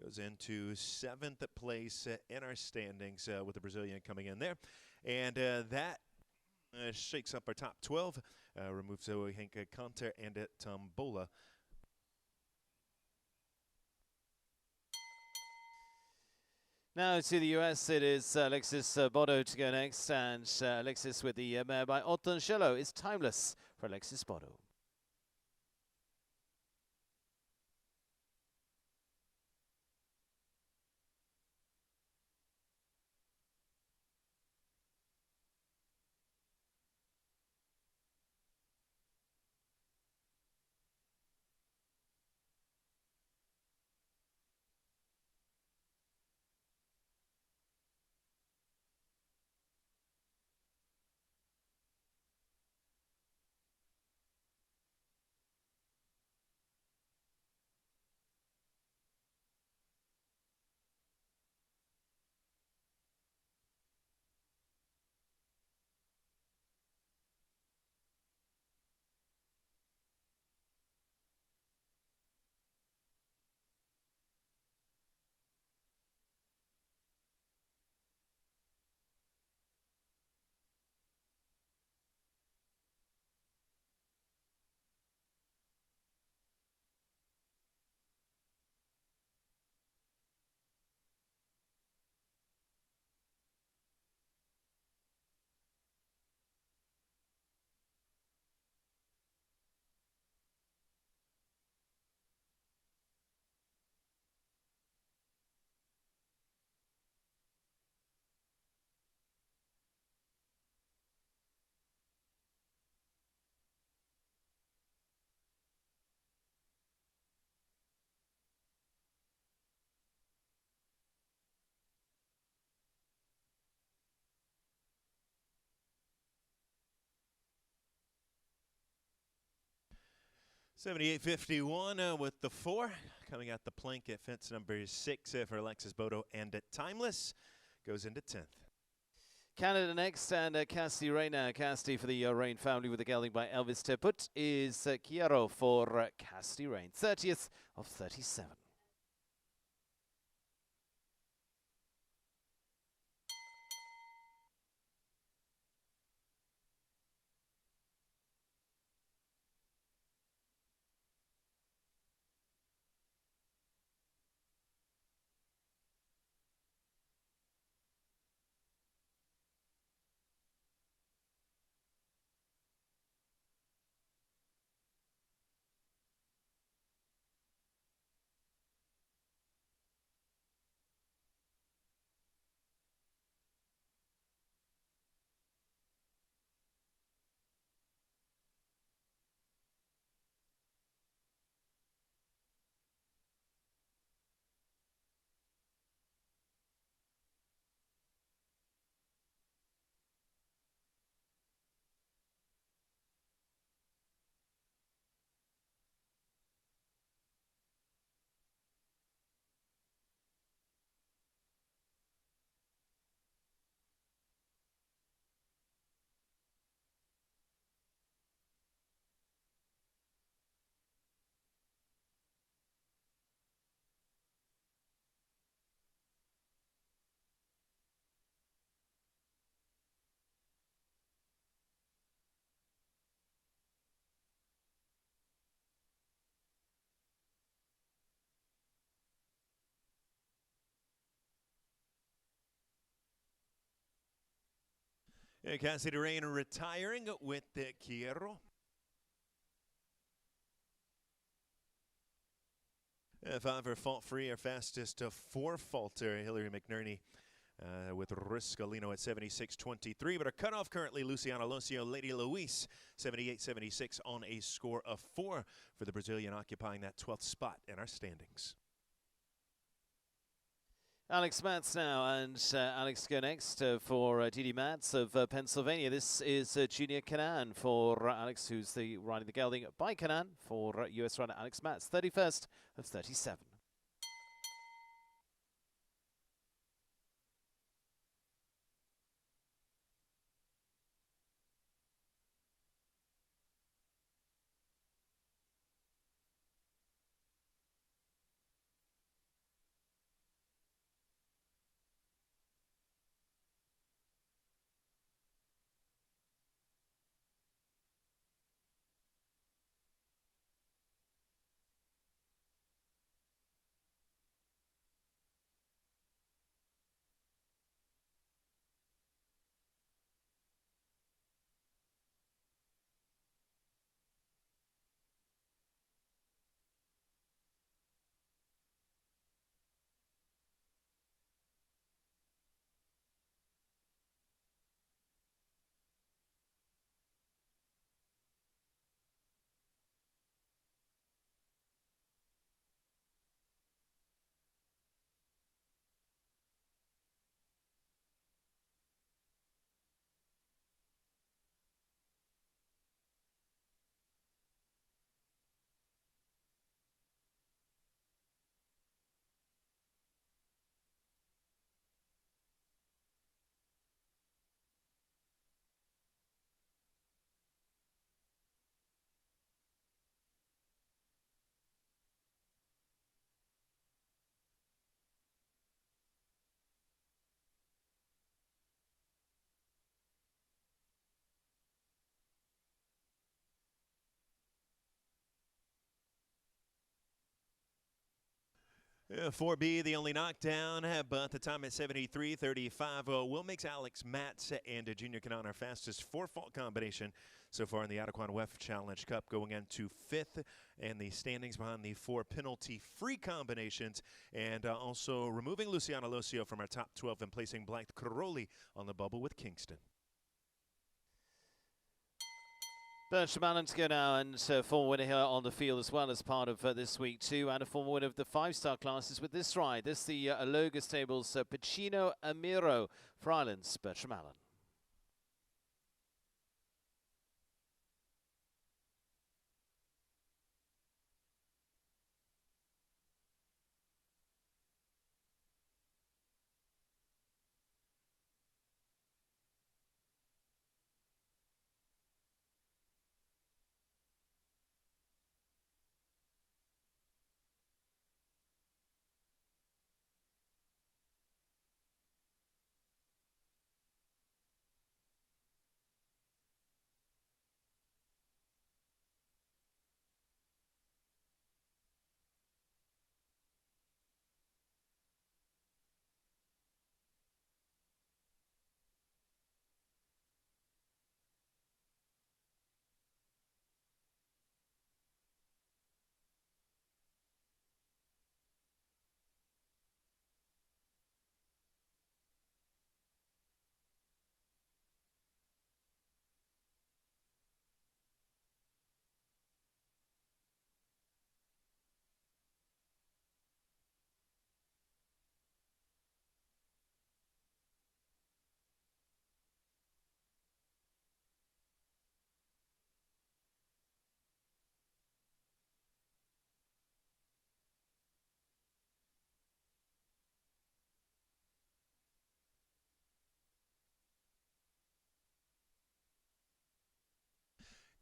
[SPEAKER 16] Goes into seventh place in our standings with the Brazilian coming in there. And that shakes up our top 12, removes Zoe Hinck-Conter and Tombola.
[SPEAKER 14] Now to the US, it is Alexis Bodo to go next, and Alexis with the mare by Otton Cello is Timeless for Alexis Bodo.
[SPEAKER 16] 78.51 with the 4 coming out the plank at fence number 6 for Alexis Bodo, and Timeless goes into 10th.
[SPEAKER 14] Canada next, and Casti Reina. Casti for the Rain family with the gelding by Elvis Teput is Chiaro for Casti Rein, 30th of 37.
[SPEAKER 16] Casti Reina retiring with the Chiaro. If ever fault-free, our fastest 4-faulter, Hillary McNerney with Riscalino at 76.23. But our cutoff currently, Luciano Alonso, Lady Luis, 78.76 on a score of 4 for the Brazilian, occupying that 12th spot in our standings.
[SPEAKER 14] Alex Matz now, and Alex go next for Didi Matz of Pennsylvania. This is Junior Canan for Alex, who's riding the gelding by Canan for US rider Alex Matz, 31st of 37.
[SPEAKER 16] Yeah, 4B, the only knockdown, but the time at 73.35 will makes Alex Matz and Junior Canan our fastest 4-fault combination so far in the Adequan WEF Challenge Cup, going into 5th, and the standings behind the 4 penalty-free combinations, and also removing Luciano Losio from our top 12 and placing Black Caroli on the bubble with Kingston.
[SPEAKER 14] Bertram Allen to go now, and former winner here on the field as well as part of this week too, and a former winner of the 5-star classes with this ride. This the Aloga Stables Pacino Amiro for Ireland's Bertram Allen.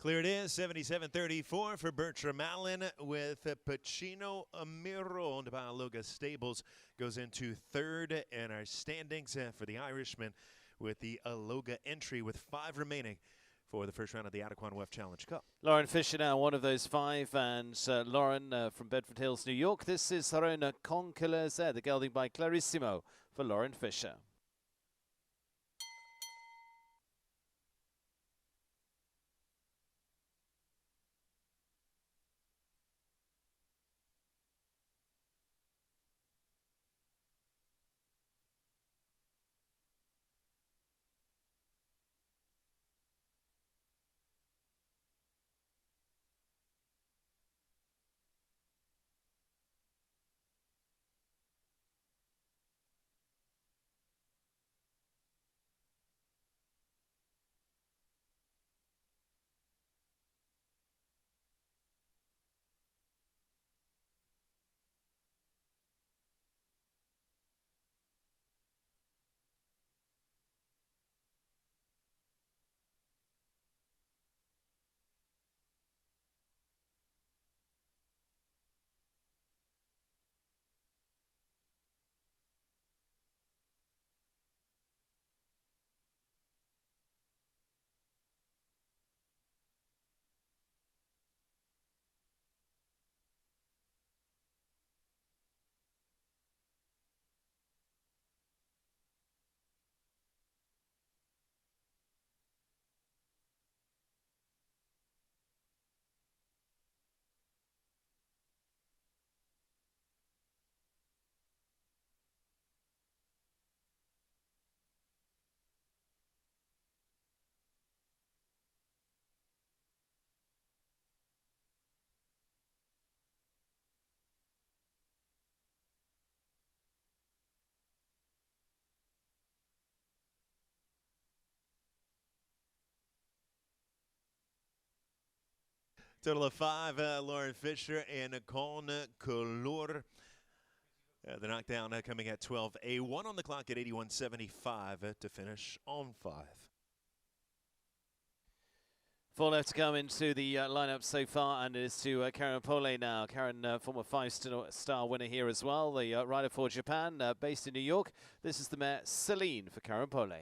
[SPEAKER 16] Clear it is, 77-34 for Bertram Allen with Pacino Amiro, owned by Aloga Stables, goes into third in our standings for the Irishman with the Aloga entry with 5 remaining for the first round of the Adequan WEF Challenge Cup.
[SPEAKER 14] Lauren Fisher now one of those 5, and Lauren from Bedford Hills, New York. This is Sarona Concolese, the gelding by Clarissimo for Lauren Fisher.
[SPEAKER 16] Total of 5, Lauren Fisher and Con Color. The knockdown coming at 12. 1 on the clock at 81.75 to finish on 5.
[SPEAKER 14] 4 left to come into the lineup so far, and it is to Karen Pole now. Karen, former 5-star winner here as well, the rider for Japan, based in New York. This is the mare Celine for Karen Pole.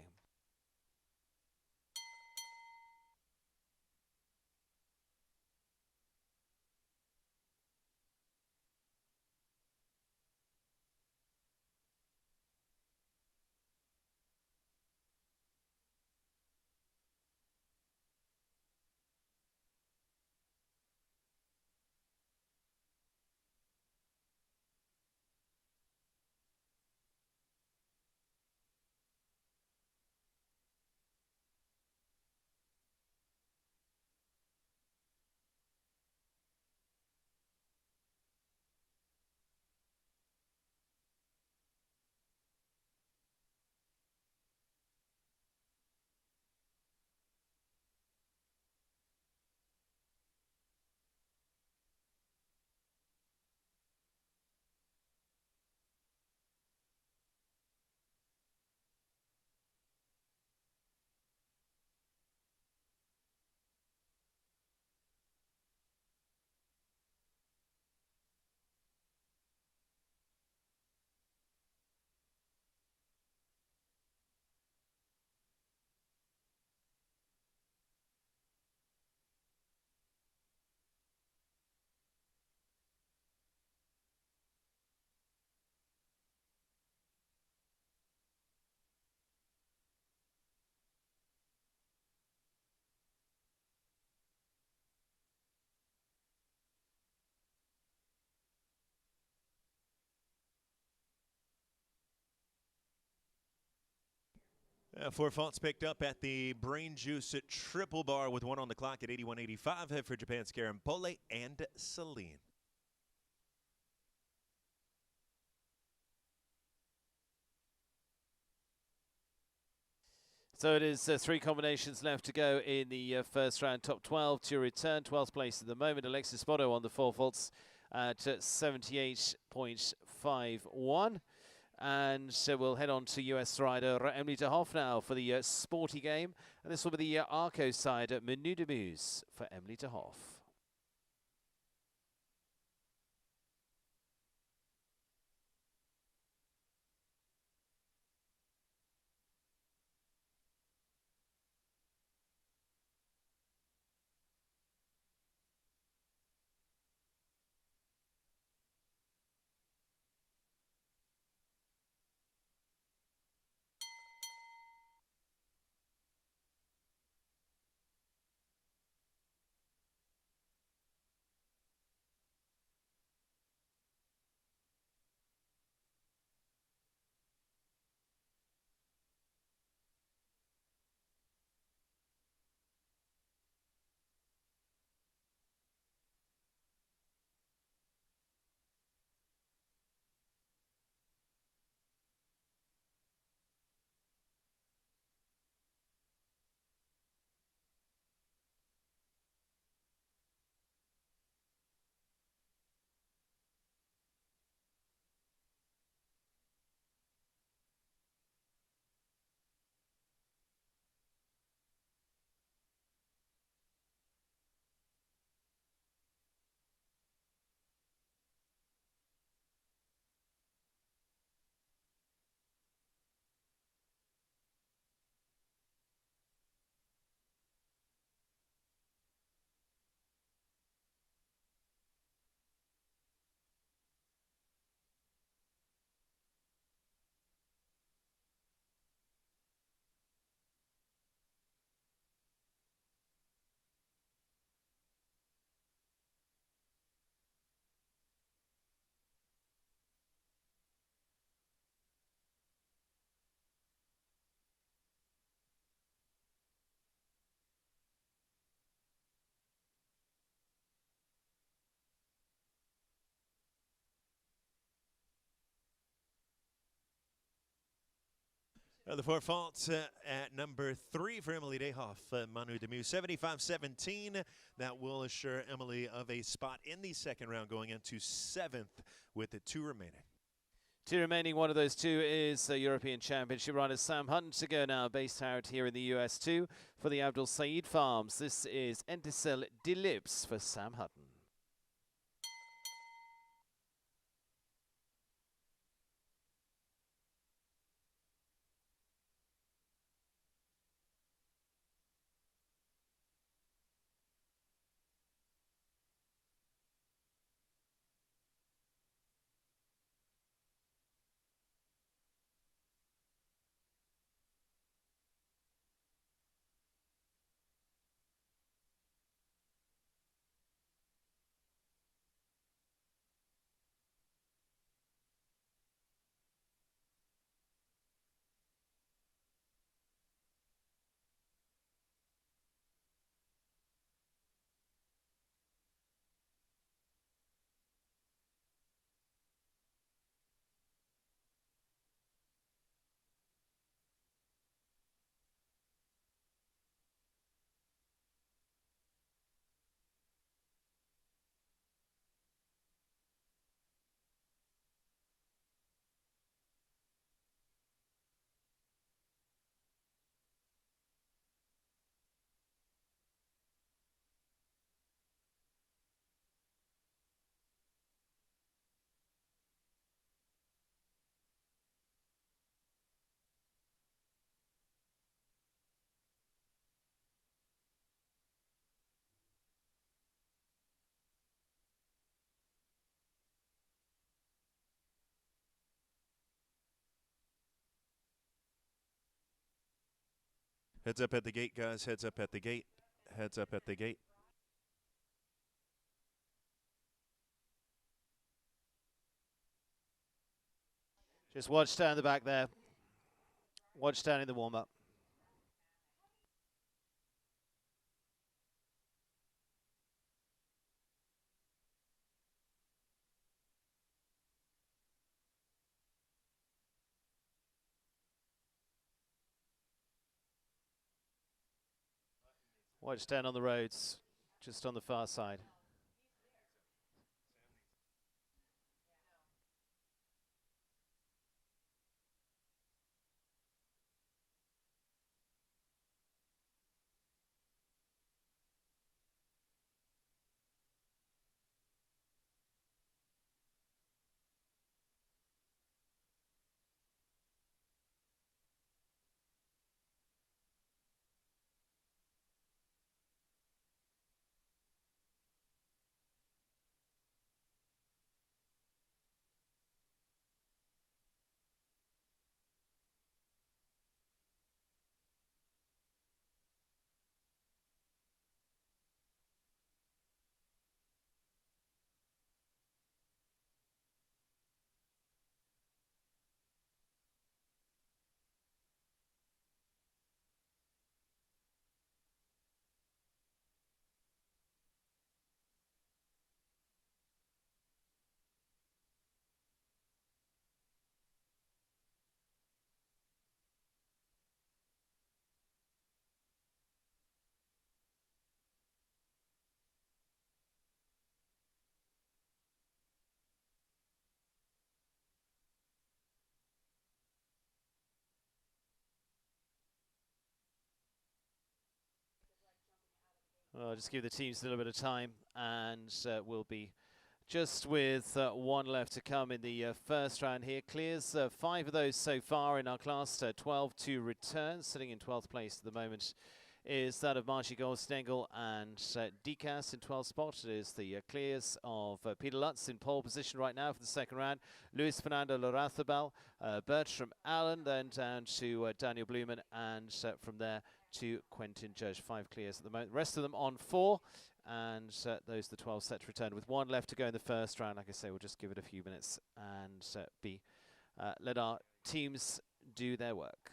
[SPEAKER 16] Four faults picked up at the Brain Juice Triple Bar with 1 on the clock at 81.85 for Japan's Karen Pole and Celine.
[SPEAKER 14] So it is 3 combinations left to go in the first round. Top 12 to return. 12th place at the moment. Alexis Botto on the 4 faults at 78.51. And so we'll head on to US rider Emily de Hoff now for the sporty game. And this will be the Arco side at Menu de Muse for Emily de Hoff.
[SPEAKER 16] The four faults at number 3 for Emily de Hoff, Manu de Muse, 75-17. That will assure Emily of a spot in the second round, going into 7th with the 2 remaining.
[SPEAKER 14] 2 remaining. One of those 2 is the European Championship rider Sam Hutton to go now, based out here in the US too, for the Abdul Saeed Farms. This is Enticel Delips for Sam Hutton.
[SPEAKER 16] Heads up at the gate, guys. Heads up at the gate. Heads up at the gate.
[SPEAKER 14] Just watch down the back there. Watch down in the warm-up. Watch down on the roads, just on the far side. Well, just give the teams a little bit of time, and we'll be just with one left to come in the first round here. Clears 5 of those so far in our class, 12 to return. Sitting in 12th place at the moment is that of Margie Goldstengel and Decas in 12th spot. It is the clears of Peter Lutz in pole position right now for the second round. Luis Fernando Lorazabal, Bertram Allen, then down to Daniel Blumen, and from there to Quentin Judge. 5 clears at the moment. The rest of them on 4. And those are the 12 set to return with 1 left to go in the first round. Like I say, we'll just give it a few minutes and let our teams do their work.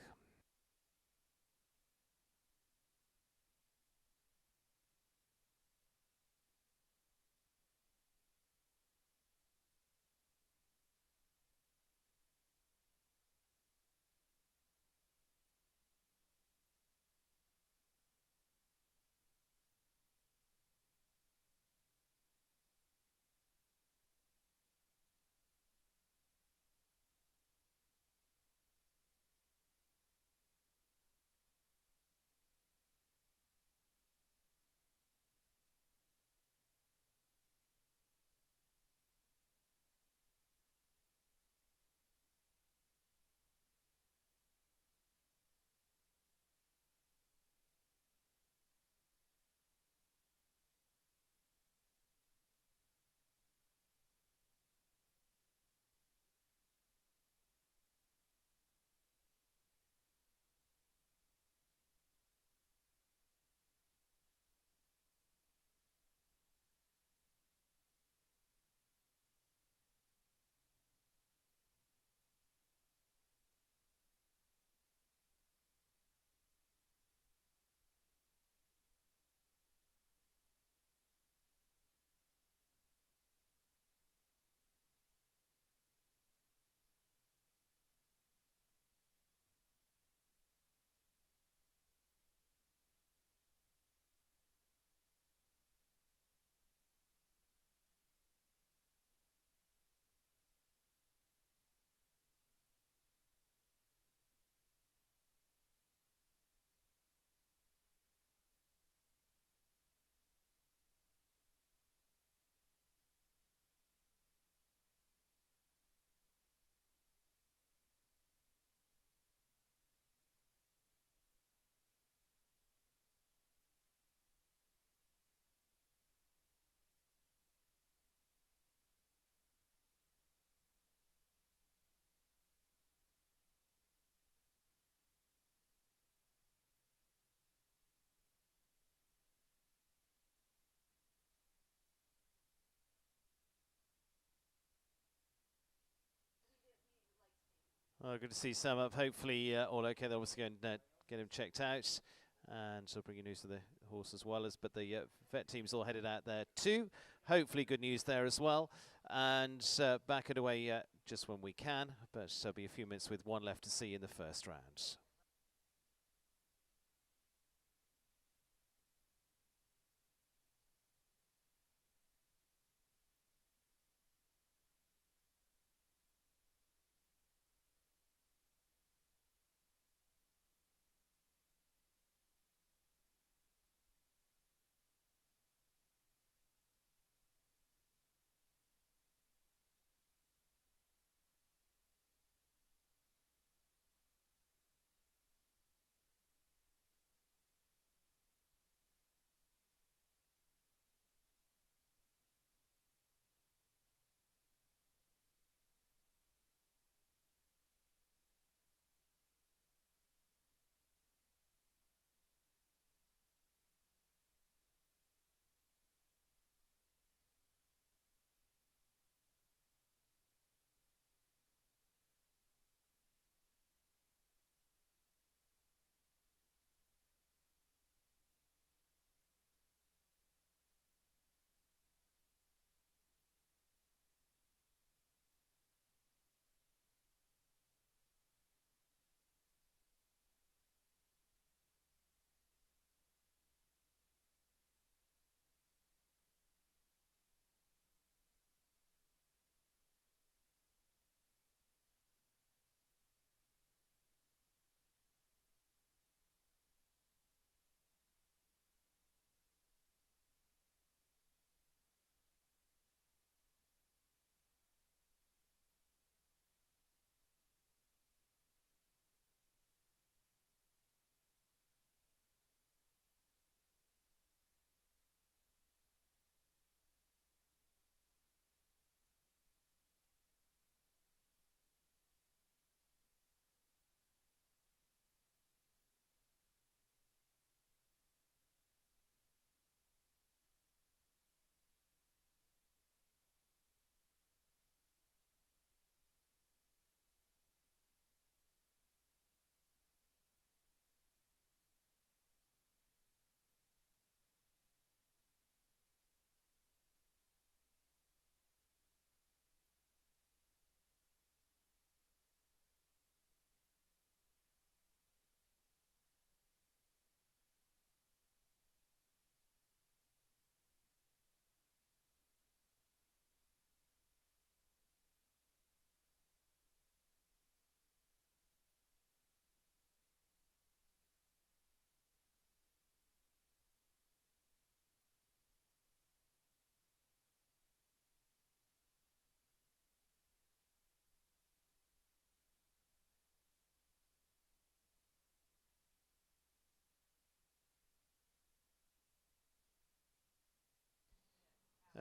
[SPEAKER 14] Well, good to see Sam up. Hopefully all okay. They're obviously going to get him checked out, and so bringing news to the horse as well. But the vet team's all headed out there too. Hopefully good news there as well. And back it away just when we can, but there'll be a few minutes with 1 left to see in the first round.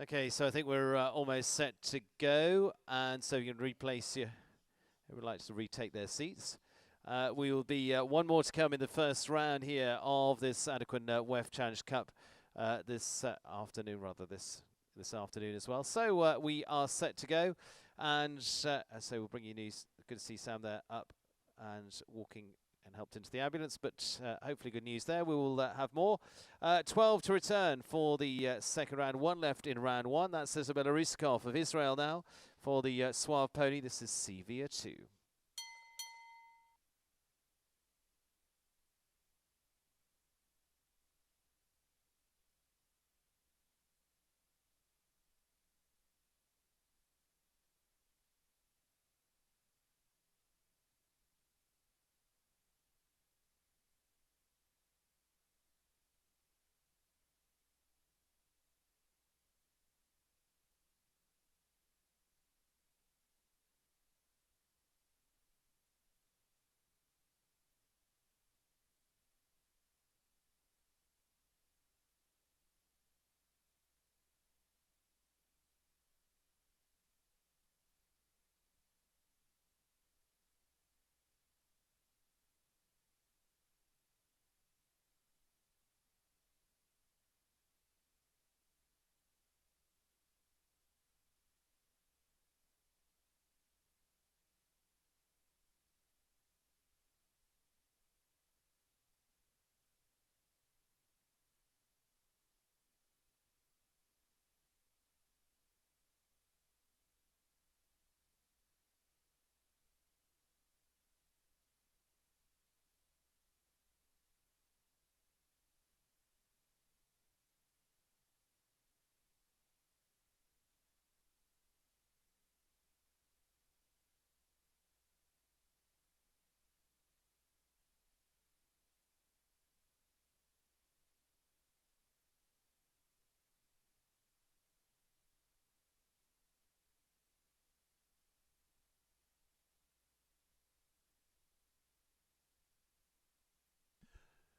[SPEAKER 14] Okay, so I think we're almost set to go, and so you can replace your, who would like to retake their seats. We will be one more to come in the first round here of this Adequan WEF Challenge Cup this afternoon, this afternoon as well. So we are set to go, and so we'll bring you news. Good to see Sam there up and walking and helped into the ambulance, but hopefully good news there. We will have more. 12 to return for the second round. 1 left in round 1. That's Isabella Rusakov of Israel now for the Suave Pony. This is Sevilla 2.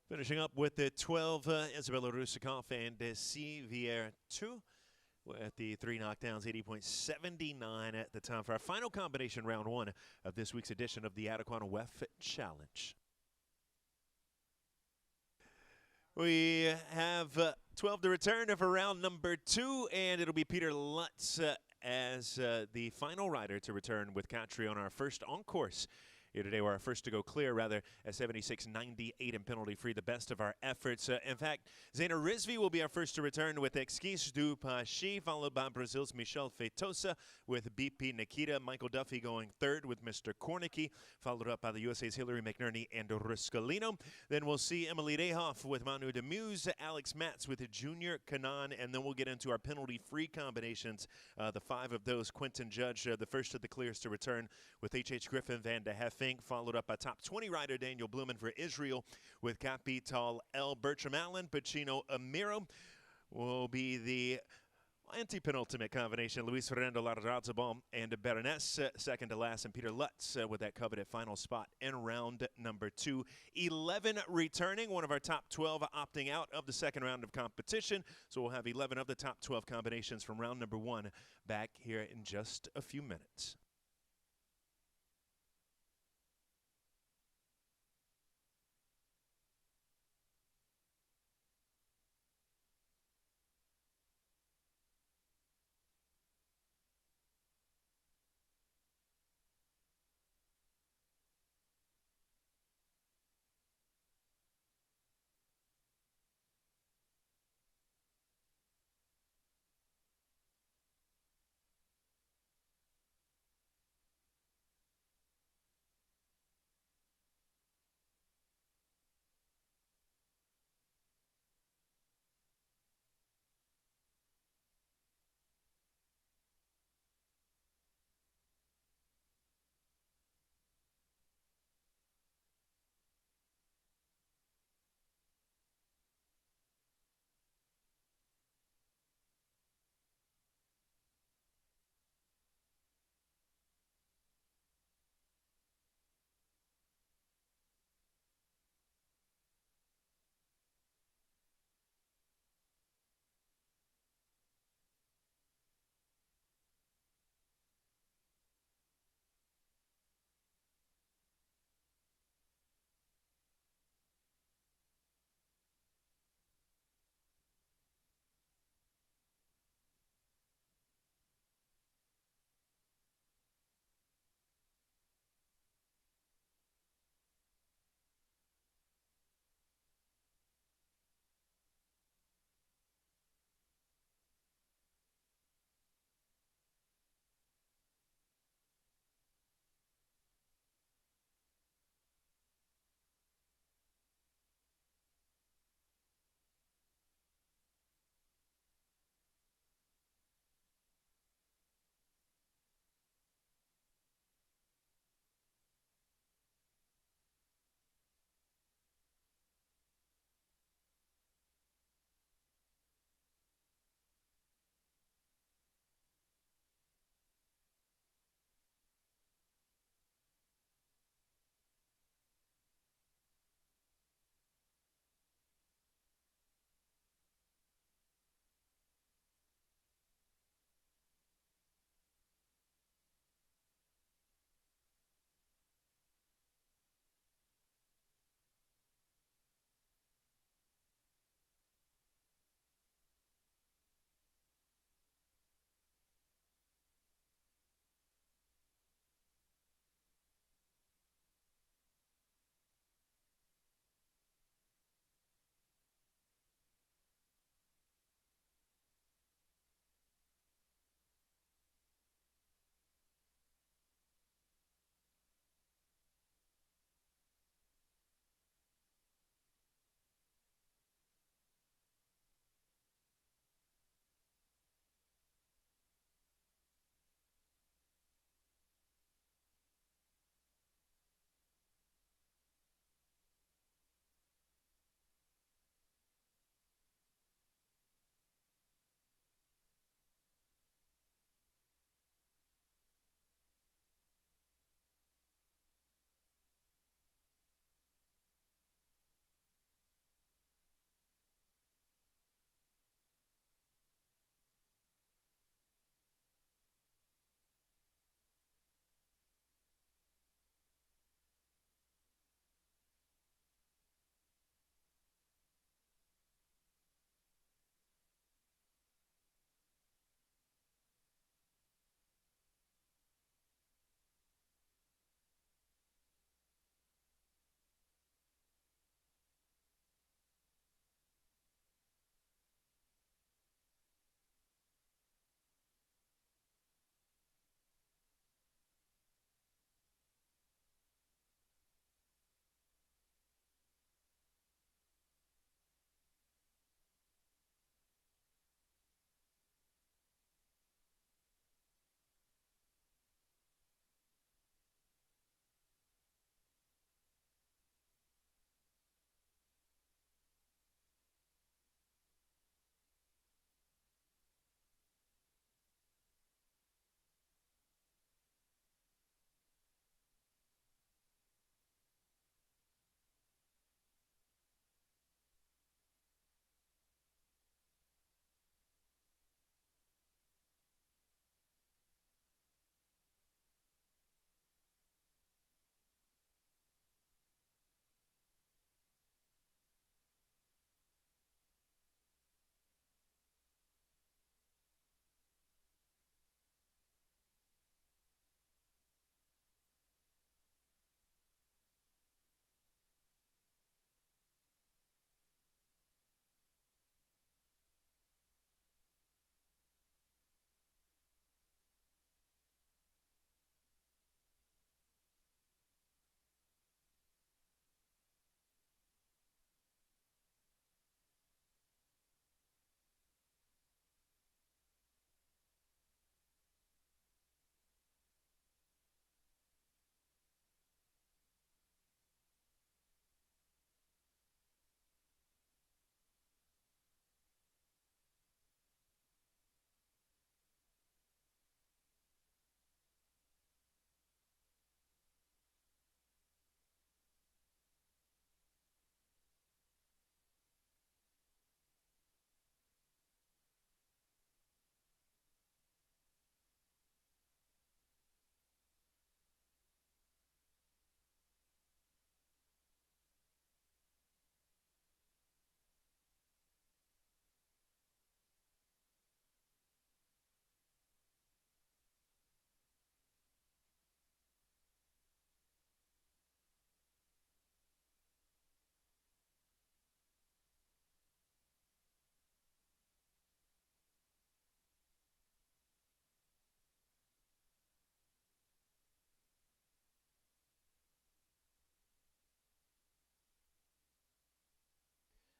[SPEAKER 16] Finishing up with the 12, Isabella Rusakov and Sevilla 2 with the 3 knockdowns, 80.79 at the time for our final combination, round 1 of this week's edition of the Adequan WEF Challenge. We have 12 to return for round number 2, and it'll be Peter Lutz as the final rider to return with Katri on our first on-course here today. We're our first to go clear, rather, at 76.98 and penalty-free, the best of our efforts. In fact, Zaina Rizvi will be our first to return with Exquis du Pachi, followed by Brazil's Michel Feitosa with BP Nikita. Michael Duffy going third with Mr. Kornicki, followed up by the USA's Hillary McNerney and Ruscalino. Then we'll see Emily Dehoff with Manu Demuse, Alex Matz with Junior Kanan, and then we'll get into our penalty-free combinations. The 5 of those, Quentin Judge, the first of the clears to return with H.H. Griffin, Van de Heffing, followed up by top 20 rider Daniel Blumen for Israel with Capital L. Bertram Allen. Pacino Amiro will be the anti-penultimate combination. Luis Fernando Larrazabal and Baroness second to last, and Peter Lutz with that coveted final spot in round number 2. 11 returning, one of our top 12 opting out of the second round of competition. So we'll have 11 of the top 12 combinations from round number 1 back here in just a few minutes.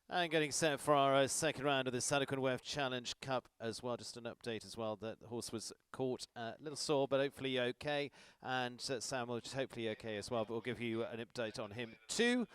[SPEAKER 14] And getting set for our second round of this Adequan WEF Challenge Cup as well. Just an update as well that the horse was caught a little sore, but hopefully okay. And Sam will hopefully okay as well, but we'll give you an update on him too.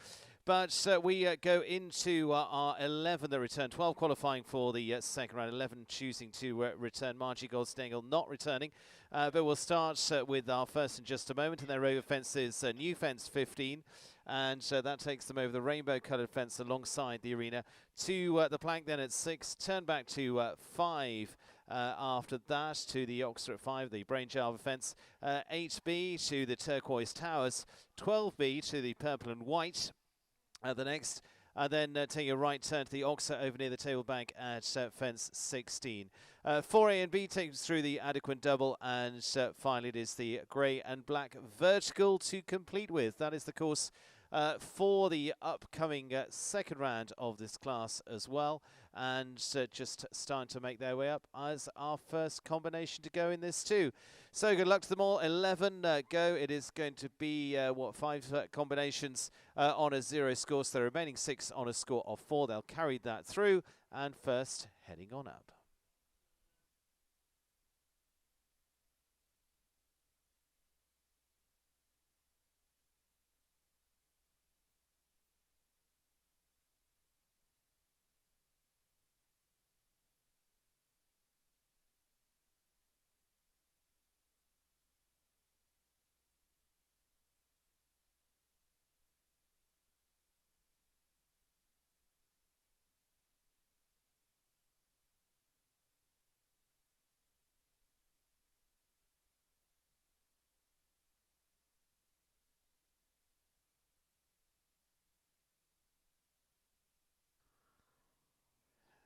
[SPEAKER 14] But we go into our 11 that return, 12 qualifying for the second round, 11 choosing to return. Margie Goldstengel not returning. But we'll start with our first in just a moment. And their over fence is New Fence 15. And that takes them over the rainbow-coloured fence alongside the arena to the plank then at 6, turn back to 5 after that to the Oxford at 5, the Brain Java fence, 8B to the Turquoise Towers, 12B to the Purple and White the next. Then take a right turn to the Oxford over near the table bank at fence 16. 4A and B takes through the Adequan double, and finally it is the grey and black vertical to complete with. That is the course for the upcoming second round of this class as well. And just starting to make their way up as our first combination to go in this too. So good luck to them all. 11 go. It is going to be, 5 combinations on a 0 score. So the remaining 6 on a score of 4. They'll carry that through. And first, heading on up.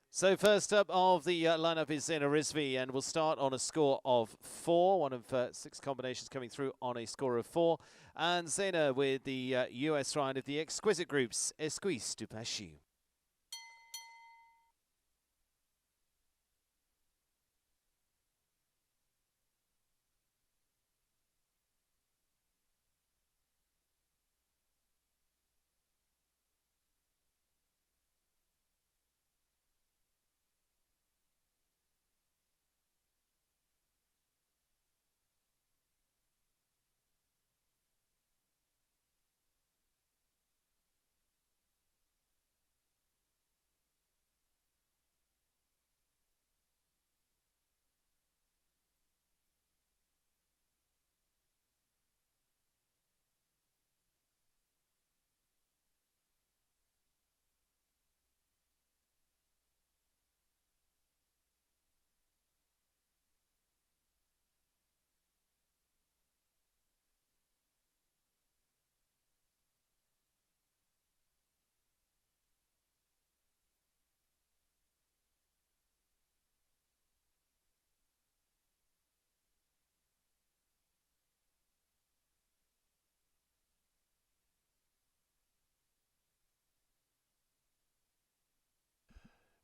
[SPEAKER 14] So first up of the lineup is Zena Rizvi, and we'll start on a score of 4. One of 6 combinations coming through on a score of 4. And Zena with the US round of the Exquisite Groups, Esquisse du Pachu.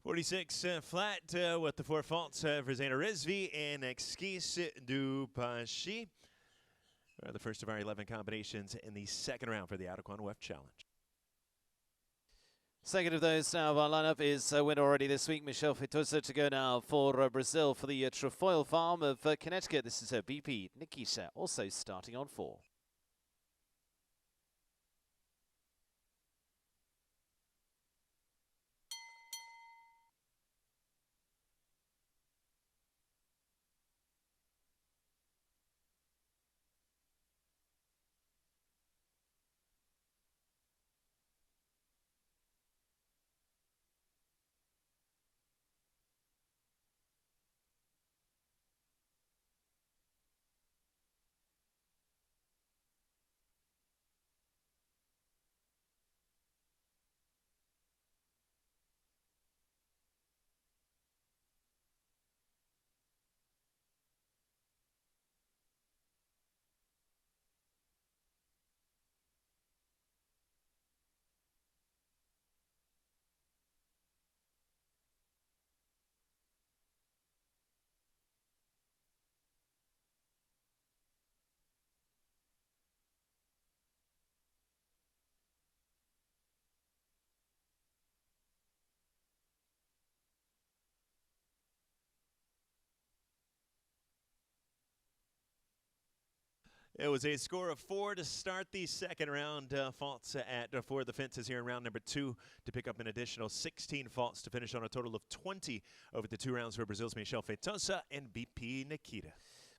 [SPEAKER 16] .46 flat with the 4 faults for Zena Rizvi and Esquisse du Pachu. The first of our 11 combinations in the second round for the Adequan WEF Challenge.
[SPEAKER 14] Second of those now of our lineup is a winner already this week, Michelle Fitosa, to go now for Brazil for the Trefoil Farm of Connecticut. This is her BP Nikisha, also starting on 4.
[SPEAKER 16] It was a score of 4 to start the second round. Faults for the fences here in round number 2 to pick up an additional 16 faults to finish on a total of 20 over the 2 rounds for Brazil's Michel Feitosa and BP Nikita.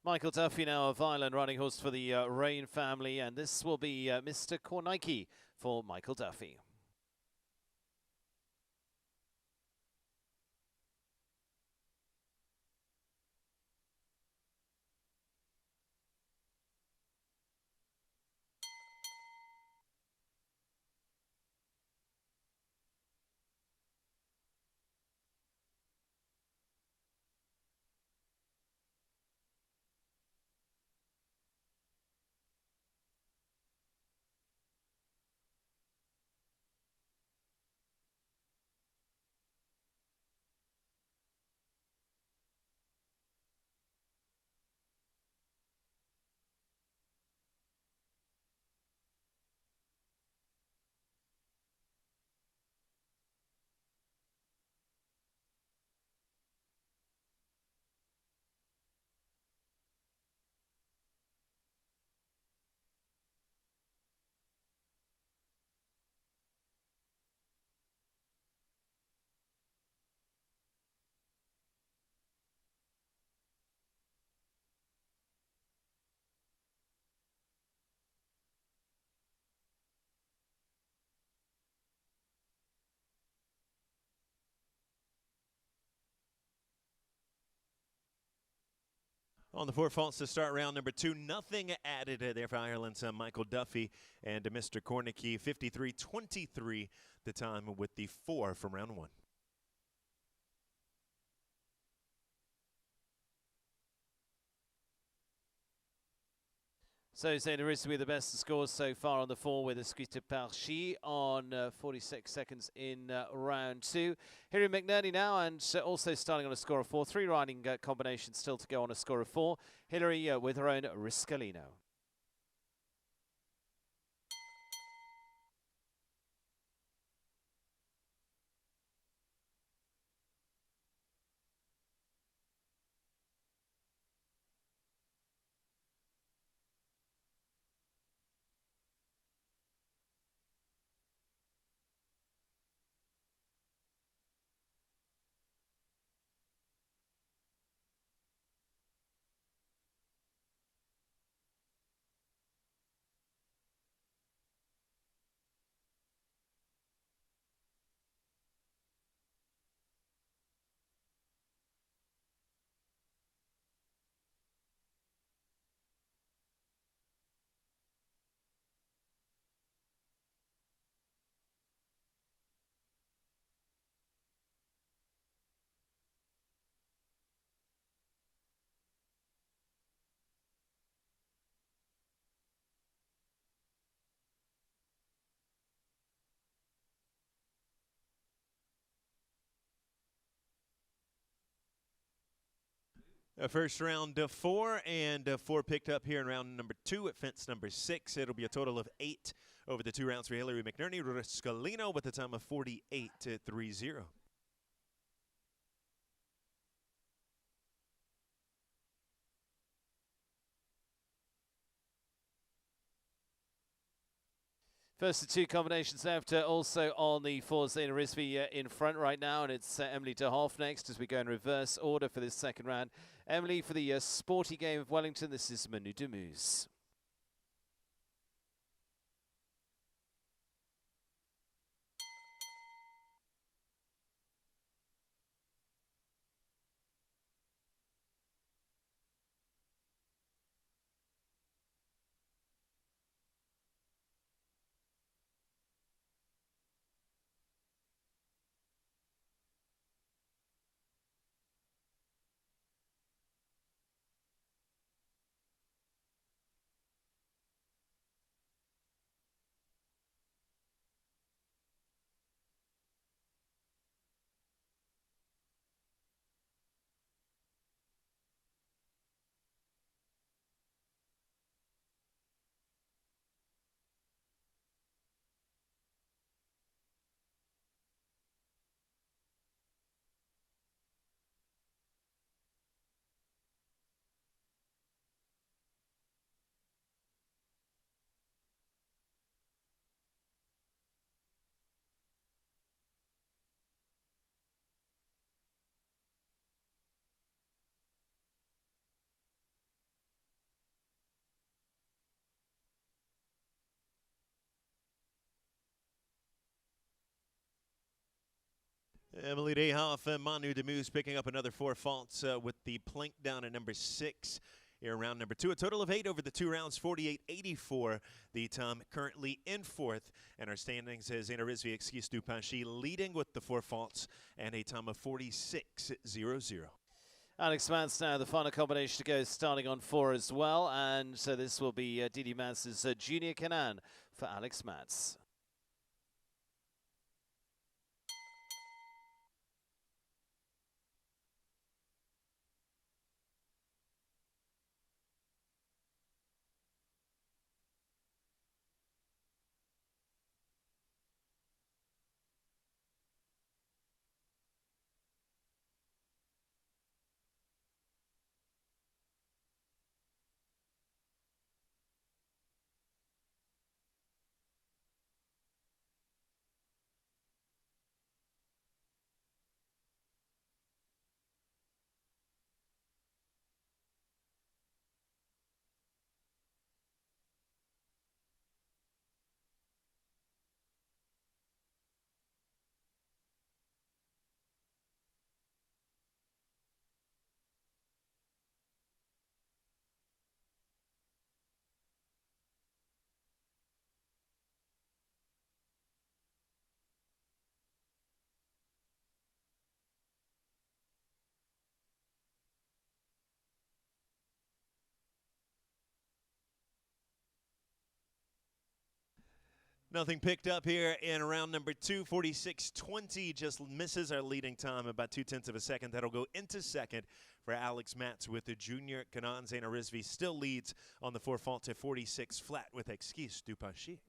[SPEAKER 14] Michael Duffy now, a violent riding horse for the Rain family, and this will be Mr. Kornike for Michael Duffy.
[SPEAKER 16] On the 4 faults to start round number 2, nothing added there for Ireland's Michael Duffy and Mr. Kornike. 53-23 the time with the 4 from round 1.
[SPEAKER 14] So Zayn Arisa with the best scores so far on the 4 with Esquisse Parchi on 46 seconds in round 2. Hilary McNerney now, and also starting on a score of 4. 3 riding combinations still to go on a score of 4. Hilary with her own Riscalino.
[SPEAKER 16] First round 4 and 4 picked up here in round number 2 at fence number 6. It'll be a total of 8 over the 2 rounds for Hilary McNerney. Riscalino with a time of 48-30.
[SPEAKER 14] First of 2 combinations left, also on the 4, Zayn Arisa in front right now, and it's Emily de Hoff next as we go in reverse order for this second round. Emily for the Sporty Game of Wellington, this is Manu Demuse.
[SPEAKER 16] Emily Dayhoff and Manu Demus picking up another 4 faults with the plank down at number 6 here round number 2. A total of 8 over the 2 rounds, 48.84. The time currently in 4th. And our standings is Zena Rizvi, Excuse du Panchy, leading with the 4 faults and a time of 46.00.
[SPEAKER 14] Alex Mance now, the final combination to go, starting on 4 as well. And so this will be Didi Mance's Junior Canaan for Alex Mance.
[SPEAKER 16] Nothing picked up here in round number 2. 46.20 just misses our leading time about 0.2 of a second. That'll go into second for Alex Mance with the Junior Canaan. Zena Rizvi still leads on the 4 fault to 46 flat with Excuse du Panchy.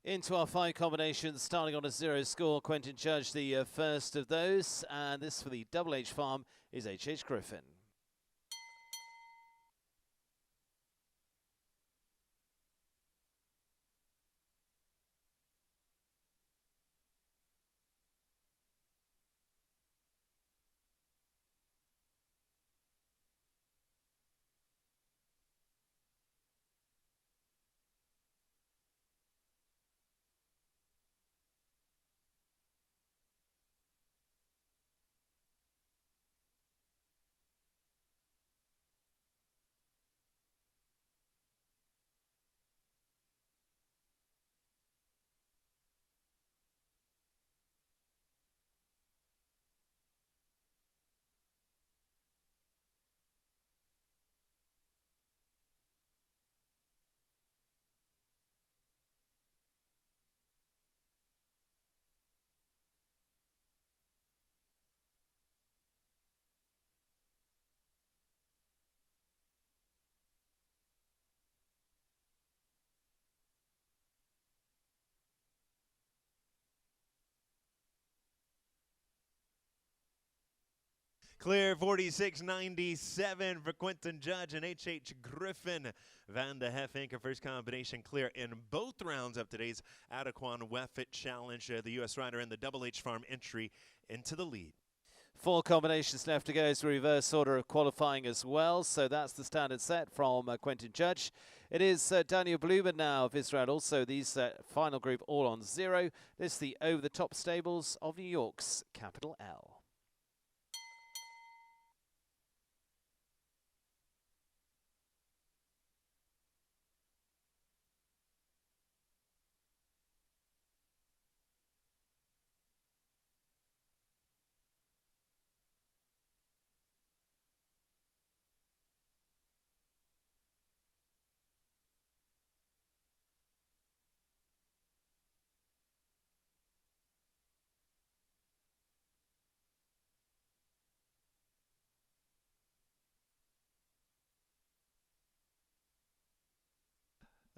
[SPEAKER 14] Into our 5 combinations, starting on a 0 score. Quentin Judge, the first of those. And this for the Double H farm is H.H. Griffin.
[SPEAKER 16] Clear 46.97 for Quentin Judge and H.H. Griffin. Van de Heffink, first combination clear in both rounds of today's Adequan WEF Challenge. The U.S. rider in the Double H Farm entry into the lead.
[SPEAKER 14] 4 combinations left to go. It's reverse order of qualifying as well. So that's the standard set from Quentin Judge. It is Daniel Blumen now of Israel. Also, these final group all on 0. This is the over-the-top stables of New York's Capital L.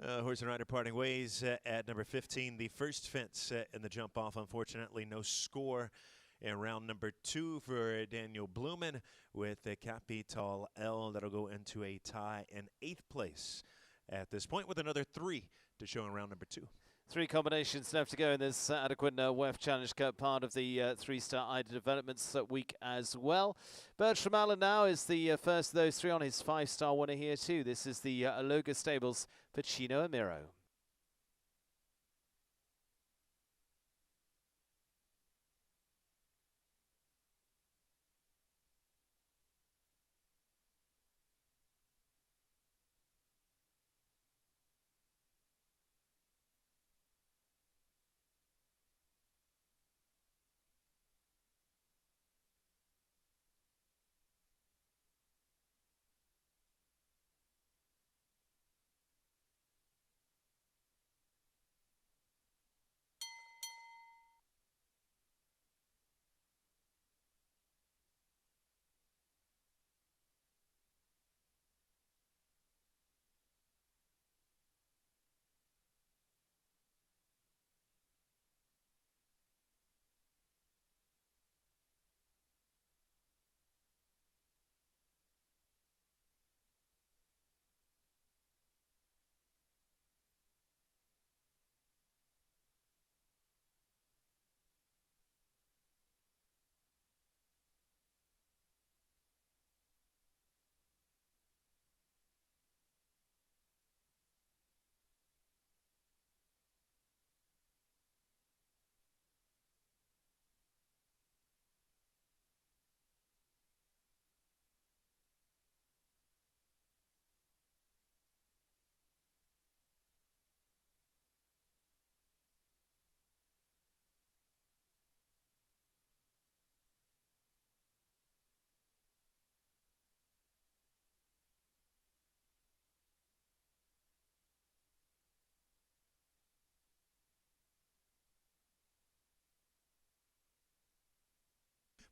[SPEAKER 16] Horse and rider parting ways at number 15. The first fence in the jump off. Unfortunately, no score in round number 2 for Daniel Blumen with the Capital L. That'll go into a tie in 8th place at this point with another 3 to show in round number 2.
[SPEAKER 14] 3 combinations left to go in this Adequan WEF Challenge Cup, part of the 3-star IDA Developments week as well. Bertram Allen now is the first of those 3 on his 5-star winner here too. This is the Aloga Stables for Chino Amiro.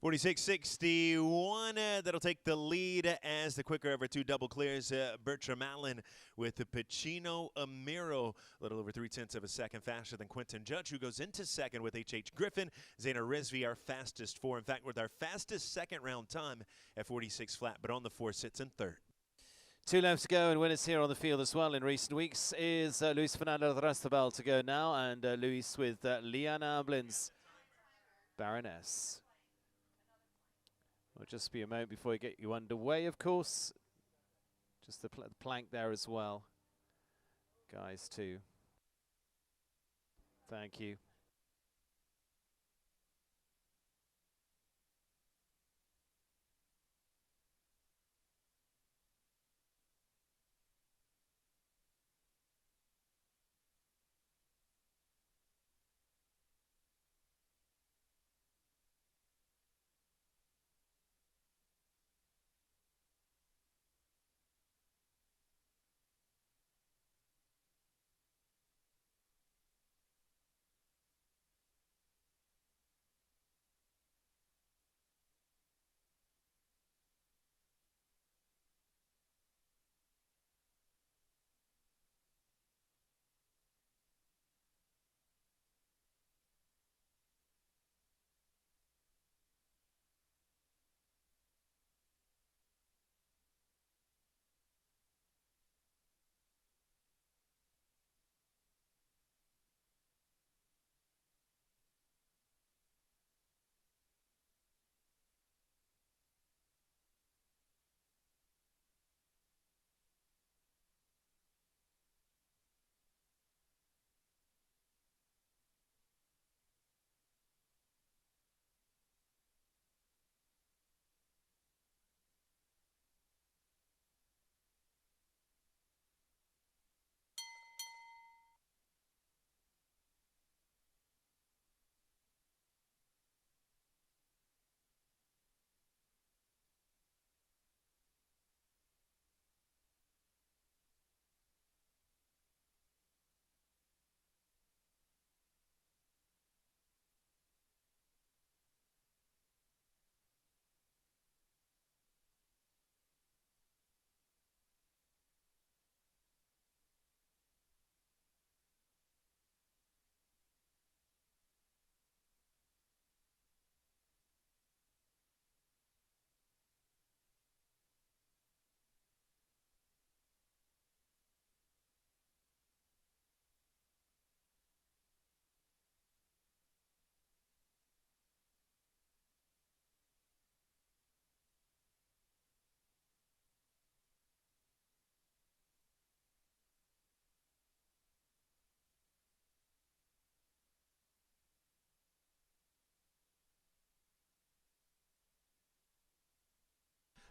[SPEAKER 16] 46-61, that'll take the lead as the quicker of our two double clears. Bertram Allen with the Pacino Amiro, a little over 0.3 of a second faster than Quentin Judge, who goes into second with H.H. Griffin. Zaina Rizvi, our fastest four. In fact, with our fastest second round time at 46 flat, but on the four sits in third.
[SPEAKER 14] 2 laps to go, and winners here on the field as well in recent weeks is Luis Fernando Rastabal to go now, and Luis with Liana Blins, Baroness. It'll just be a moment before we get you underway, of course. Just the plank there as well. Guys, too. Thank you.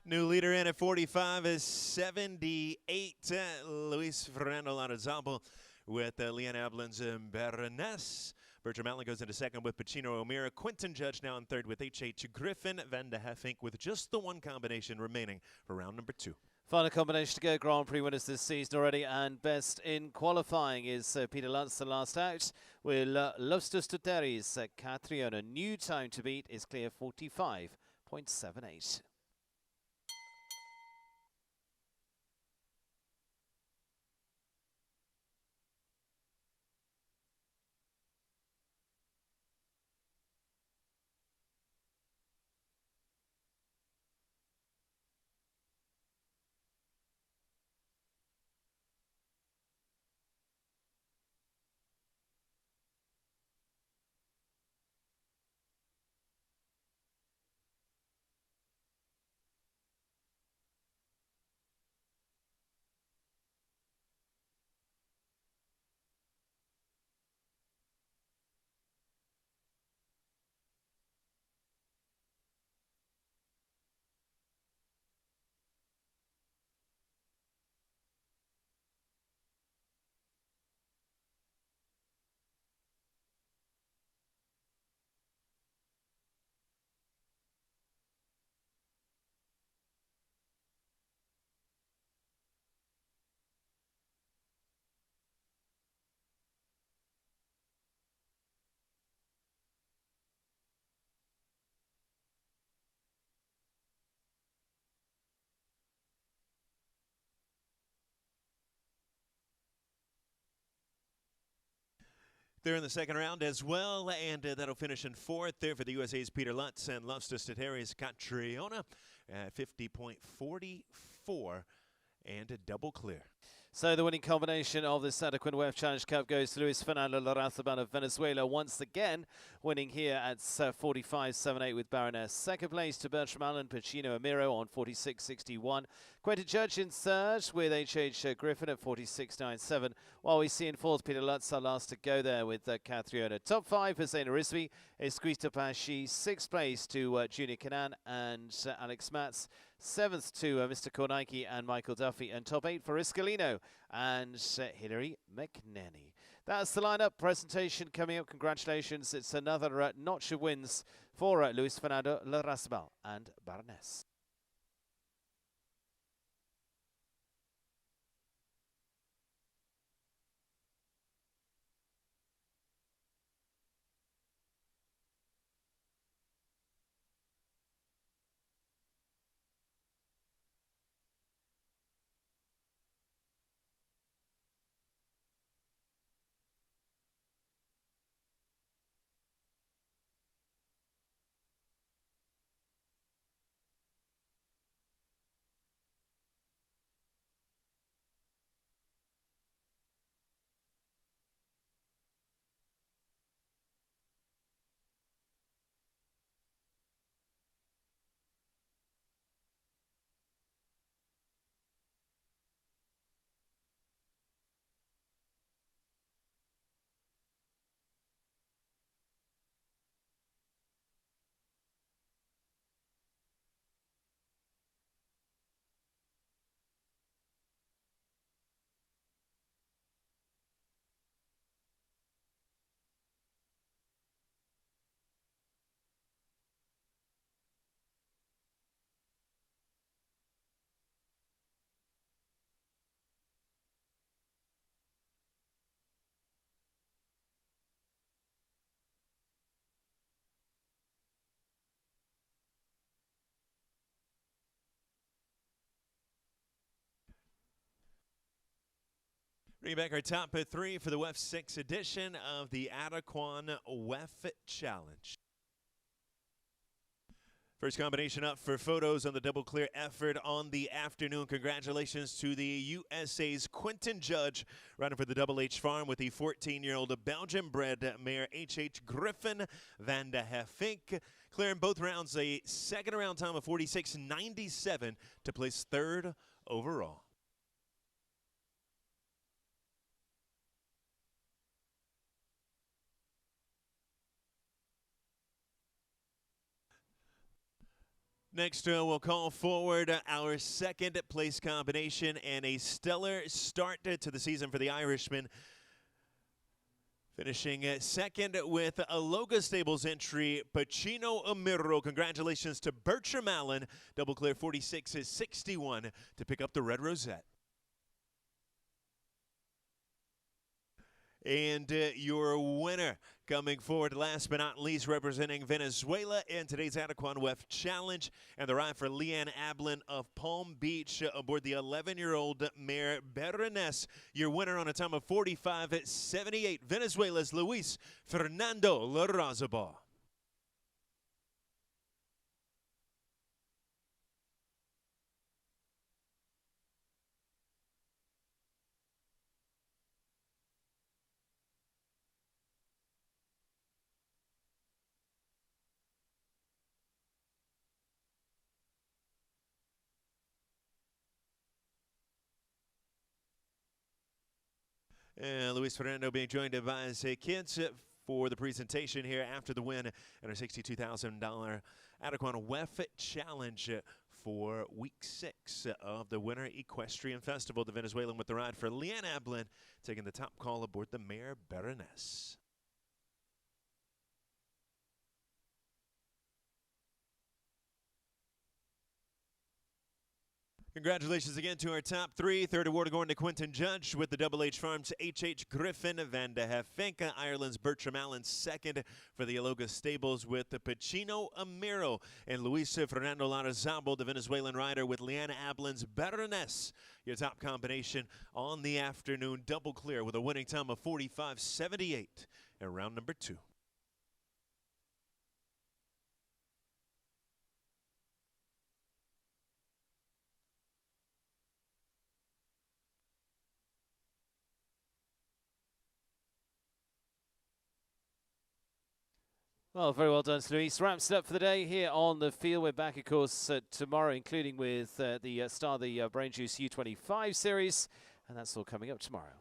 [SPEAKER 16] New leader in at 45 is 78. Luis Fernando Larrazabal with Liana Ablins and Baroness. Bertram Allen goes into second with Pacino O'Meara. Quentin Judge now in third with H.H. Griffin. Van de Heffink with just the one combination remaining for round number 2.
[SPEAKER 14] Final combination to go. Grand Prix winners this season already, and best in qualifying is Peter Lutz, the last out, with Loftus Tuteris. Catriona. New time to beat is clear 45.78.
[SPEAKER 16] They're in the second round as well, and that'll finish in fourth there for the USA's Peter Lutz and Loftus Stateri's Catriona at 50.44 and a double clear.
[SPEAKER 14] So the winning combination of this Adequan WEF Challenge Cup goes to Luis Fernando Larrazabal of Venezuela, once again winning here at 45.78 with Baroness. Second place to Bertram Allen, Pacino Amiro on 46.61. Quentin Judge in third with H.H. Griffin at 46.97. While we see in fourth Peter Lutz, our last to go there with Catriona. Top five for Zaina Rizvi, Esquita Pashi. Sixth place to Junior Canan and Alex Matz. Seventh to Mr. Kornacki and Michael Duffy. And top eight for Iscolino and Hilary McNanny. That's the lineup. Presentation coming up. Congratulations. It's another notch of wins for Luis Fernando Larrazabal and Baroness.
[SPEAKER 16] Bringing back our top three for the WEF 6 edition of the Adequan WEF Challenge. First combination up for photos on the double clear effort on the afternoon. Congratulations to the USA's Quentin Judge, running for the Double H Farm with the 14-year-old Belgian-bred mare H.H. Griffin van de Heffink, clearing both rounds a second round time of 46.97 to place third overall. Next, we'll call forward our second place combination and a stellar start to the season for the Irishman. Finishing second with a Loga Stables entry, Pacino Amiro. Congratulations to Bertram Allen, double clear 46.61 to pick up the red rosette. And your winner coming forward last but not least, representing Venezuela in today's Adequan WEF Challenge, and the ride for Leanne Ablin of Palm Beach aboard the 11-year-old mare Baroness. Your winner on a time of 45.78, Venezuela's Luis Fernando Larrazabal. Luis Fernando being joined by his kids for the presentation here after the win and our $62,000 Adequan WEF Challenge for week 6 of the Winter Equestrian Festival. The Venezuelan with the ride for Leanne Ablin, taking the top call aboard the mare Baroness. Congratulations again to our top three. Third award going to Quentin Judge with the Double H Farms H.H. Griffin van de Heffink. Ireland's Bertram Allen second for the Aloga Stables with the Pacino Amiro. And Luis Fernando Larrazabal, the Venezuelan rider, with Leanne Ablin's Baroness. Your top combination on the afternoon, double clear with a winning time of 45.78 in round number 2.
[SPEAKER 14] Well, very well done, Luis. Wraps it up for the day here on the field. We're back, of course, tomorrow, including with the start of the Brain Juice U25 series, and that's all coming up tomorrow.